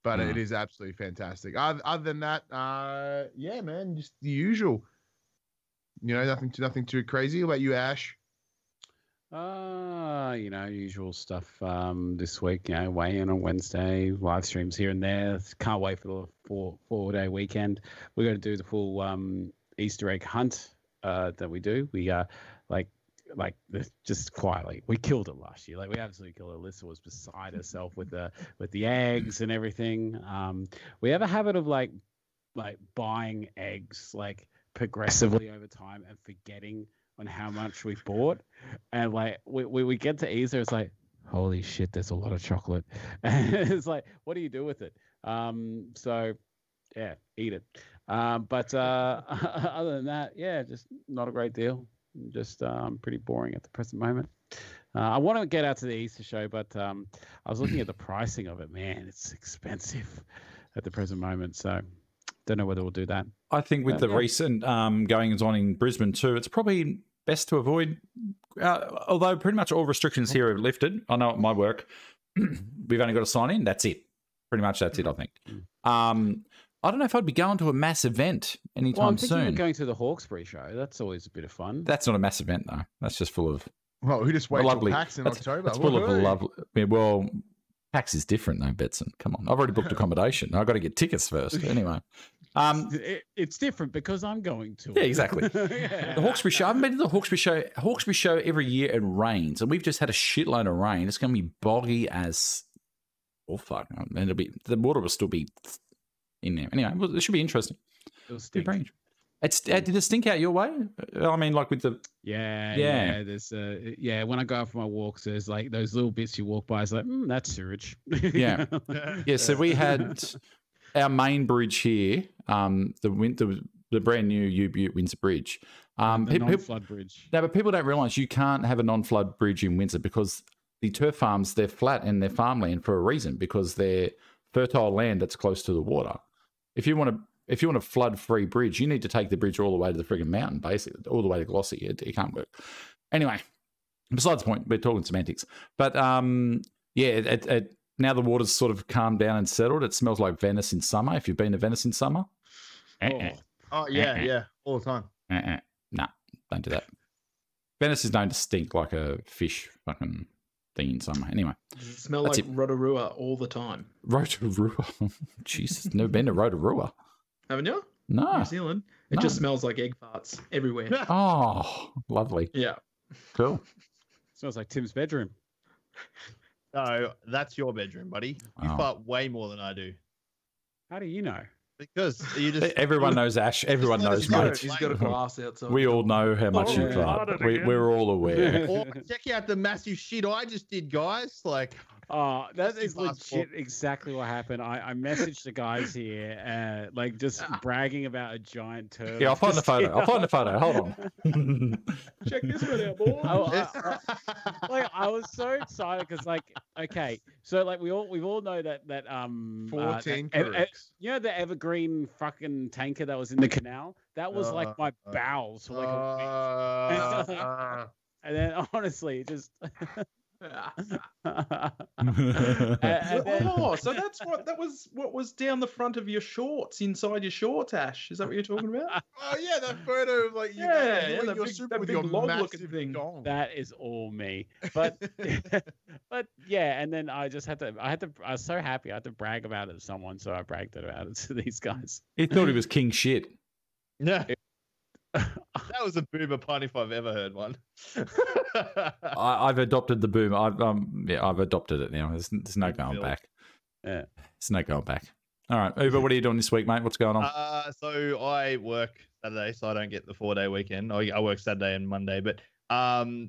But it is absolutely fantastic. Other than that, man, just the usual. nothing too crazy. What about you, Ash? Usual stuff this week, weigh in on Wednesday, live streams here and there. Can't wait for the four-day weekend. We're going to do the full Easter egg hunt that we do. We just quietly, we killed it last year. Like, we absolutely killed it. Alyssa was beside herself with the eggs and everything. We have a habit of like buying eggs like progressively over time and forgetting on how much we bought, and like we get to Easter, it's like, holy shit, there's a lot of chocolate, and it's like, what do you do with it? So yeah, eat it. But other than that, yeah, just not a great deal. Just pretty boring at the present moment. I want to get out to the Easter show, but I was looking at the pricing of it. Man, it's expensive at the present moment, so don't know whether we'll do that. I think with the recent goings on in Brisbane too, it's probably best to avoid, although pretty much all restrictions here are lifted. I know at my work, we've only got to sign in. That's it. Pretty much that's it, I think. I don't know if I'd be going to a mass event anytime soon. I'm going to the Hawkesbury show. That's always a bit of fun. That's not a mass event, though. That's just full of... Well, who just waits till PAX in October? It's full of lovely... Well, PAX is different, though, Betson. Come on. I've already booked accommodation. I've got to get tickets first. Anyway. It's different because I'm going to. Yeah, exactly. The Hawkesbury show. I haven't been to the Hawkesbury show. Hawkesbury show every year it rains, and we've just had a shitload of rain. It's going to be boggy as... Oh, fuck. And the water will still be in there. Anyway, it should be interesting. It'll stink. Did it stink out your way? I mean, like with the... Yeah. There's when I go out for my walks, there's like those little bits you walk by. It's like, that's sewage. Yeah. Yeah, so we had... Our main bridge here, the brand new U-Butte Windsor Bridge. The non-flood bridge. No, but people don't realise you can't have a non-flood bridge in Windsor because the turf farms, they're flat and they're farmland for a reason, because they're fertile land that's close to the water. If you want a flood-free bridge, you need to take the bridge all the way to the frigging mountain, basically, all the way to Glossy. It can't work. Anyway, besides the point, we're talking semantics. But now the water's sort of calmed down and settled. It smells like Venice in summer. If you've been to Venice in summer. Oh yeah, all the time. Nah, don't do that. Venice is known to stink like a fish fucking thing in summer. Anyway. Does it smell like Rotorua all the time? Rotorua? Jesus, never been to Rotorua. Haven't you? No. New Zealand? It just smells like egg farts everywhere. Oh, lovely. Yeah. Cool. Smells like Tim's bedroom. No, that's your bedroom, buddy. You fart way more than I do. How do you know? Because you just... Everyone knows Ash. Everyone knows, mate. He's got a glass outside. We all know how much you fart. We're all aware. Or check out the massive shit I just did, guys. Like... Oh, that is legit exactly what happened. I messaged the guys here, just bragging about a giant turtle. Yeah, I'll find the photo. Hold on. Check this one out, boy. I was so excited because, okay, so we all know that 14 the evergreen fucking tanker that was in the canal. That was like my bowels for a week. And then honestly, it just. So that's what was down the front of your shorts, inside your shorts, Ash. Is that what you're talking about? Oh yeah, that photo of like you're super with your massive thing. Dong. That is all me. But yeah, and then I was so happy I had to brag about it to someone, so I bragged about it to these guys. He thought he was king shit. Yeah. That was a boomer pun if I've ever heard one. I've adopted the boom. I've adopted it now. There's no going back. Yeah, there's no going back. All right, Uber, what are you doing this week, mate? What's going on? So I work Saturday, so I don't get the 4-day weekend. I work Saturday and Monday, but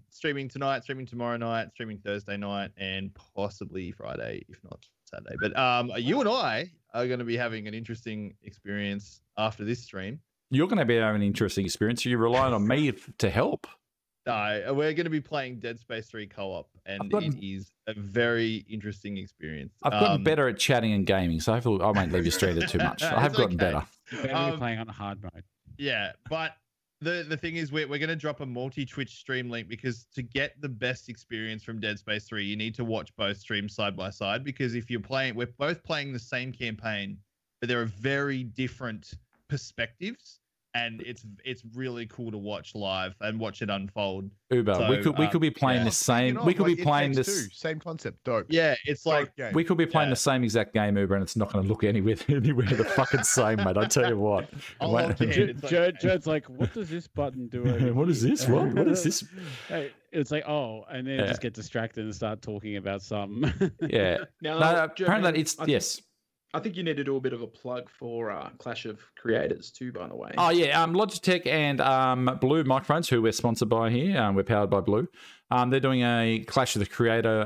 streaming tonight, streaming tomorrow night, streaming Thursday night, and possibly Friday, if not Saturday. But you and I are going to be having an interesting experience after this stream. You're going to be having an interesting experience. You're relying on me to help. No, we're going to be playing Dead Space 3 co-op, and it is a very interesting experience. I've gotten better at chatting and gaming, so hopefully I won't leave you stranded too much. I have gotten better. You better be playing on hard mode. Yeah, but the thing is, we're going to drop a multi-Twitch stream link, because to get the best experience from Dead Space 3, you need to watch both streams side by side, because if we're both playing the same campaign, but there are very different perspectives, and it's really cool to watch live and watch it unfold. Uber, So, we could be playing the same. We could be playing this. Same concept, dope. Yeah, it's like we could be playing the same exact game, Uber, and it's not going to look anywhere the fucking same, mate. I tell you what. Judd's like, what does this button do? What is this? What is this? Hey, it's like, oh, and then just get distracted and start talking about something. Yeah. Now, No, apparently it's yes. I think you need to do a bit of a plug for Clash of Creators too, by the way. Oh yeah, Logitech and Blue microphones, who we're sponsored by here. We're powered by Blue. They're doing a Clash of the Creator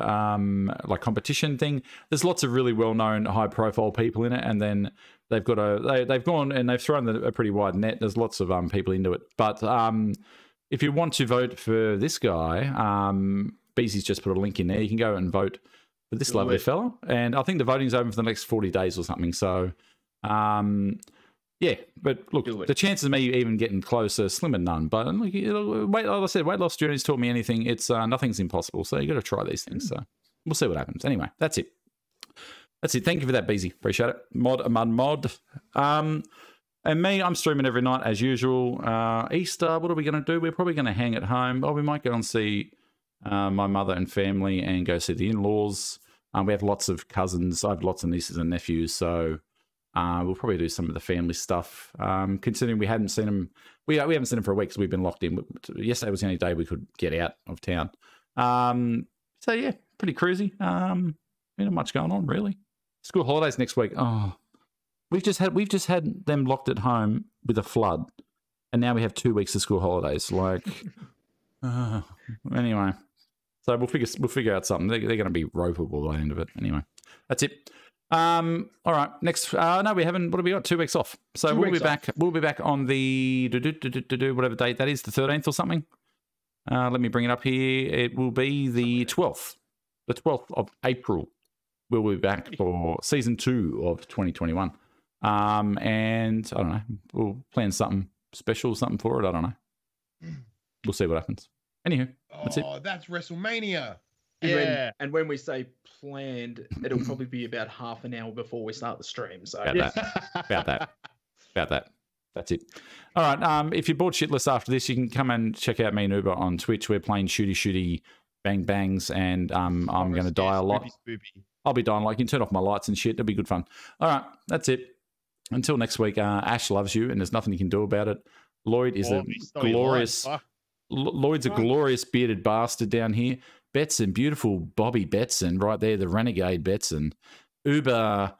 like competition thing. There's lots of really well-known, high-profile people in it, and then they've got they've gone and they've thrown a pretty wide net. There's lots of people into it, but if you want to vote for this guy, Beezy's just put a link in there. You can go and vote for this lovely fella, and I think the voting's open for the next 40 days or something. So, yeah, but look, the chances of me even getting closer are slim and none. But like I said, weight loss journey's taught me anything. It's nothing's impossible. So you got to try these things. So we'll see what happens. Anyway, that's it. That's it. Thank you for that, Beezy. Appreciate it. Mod. And me, I'm streaming every night as usual. Easter, what are we going to do? We're probably going to hang at home. Oh, we might go and see my mother and family and go see the in-laws. We have lots of cousins. I have lots of nieces and nephews, so we'll probably do some of the family stuff. Considering we hadn't seen them, we haven't seen them for a week because we've been locked in. Yesterday was the only day we could get out of town. So yeah, pretty cruisy. Not much going on really. School holidays next week. Oh, we've just had them locked at home with a flood, and now we have 2 weeks of school holidays. Like, anyway. So we'll figure out something. They're going to be ropeable by the end of it. Anyway, that's it. All right. Next, no, we haven't. What have we got? 2 weeks off. So we'll be back. We'll be back on the whatever date that is, the 13th or something. Let me bring it up here. It will be the 12th. The 12th of April. We'll be back for season 2 of 2021. And I don't know. We'll plan something special, something for it. I don't know. We'll see what happens. Anywho, that's it. Oh, that's WrestleMania. And when we say planned, it'll probably be about half an hour before we start the stream. So About that. That's it. All right. If you're bored shitless after this, you can come and check out me and Uber on Twitch. We're playing shooty bang bangs, and I'm going to die a lot. Spoopy. I'll be dying. Like, you can turn off my lights and shit. It'll be good fun. All right. That's it. Until next week. Ash loves you, and there's nothing you can do about it. Lloyd is Lloyd's a glorious bearded bastard down here. Betson, beautiful Bobby Betson, right there, the renegade Betson. Uber,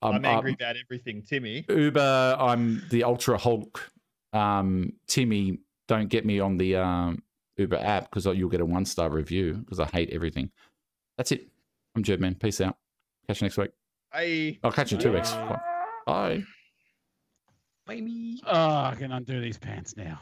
I'm angry about everything, Timmy. Uber, I'm the Ultra Hulk. Timmy, don't get me on the Uber app because you'll get a 1-star review because I hate everything. That's it. I'm Jed, man. Peace out. Catch you next week. Bye. I'll catch you in 2 weeks. Bye. Bye. Oh, I can undo these pants now.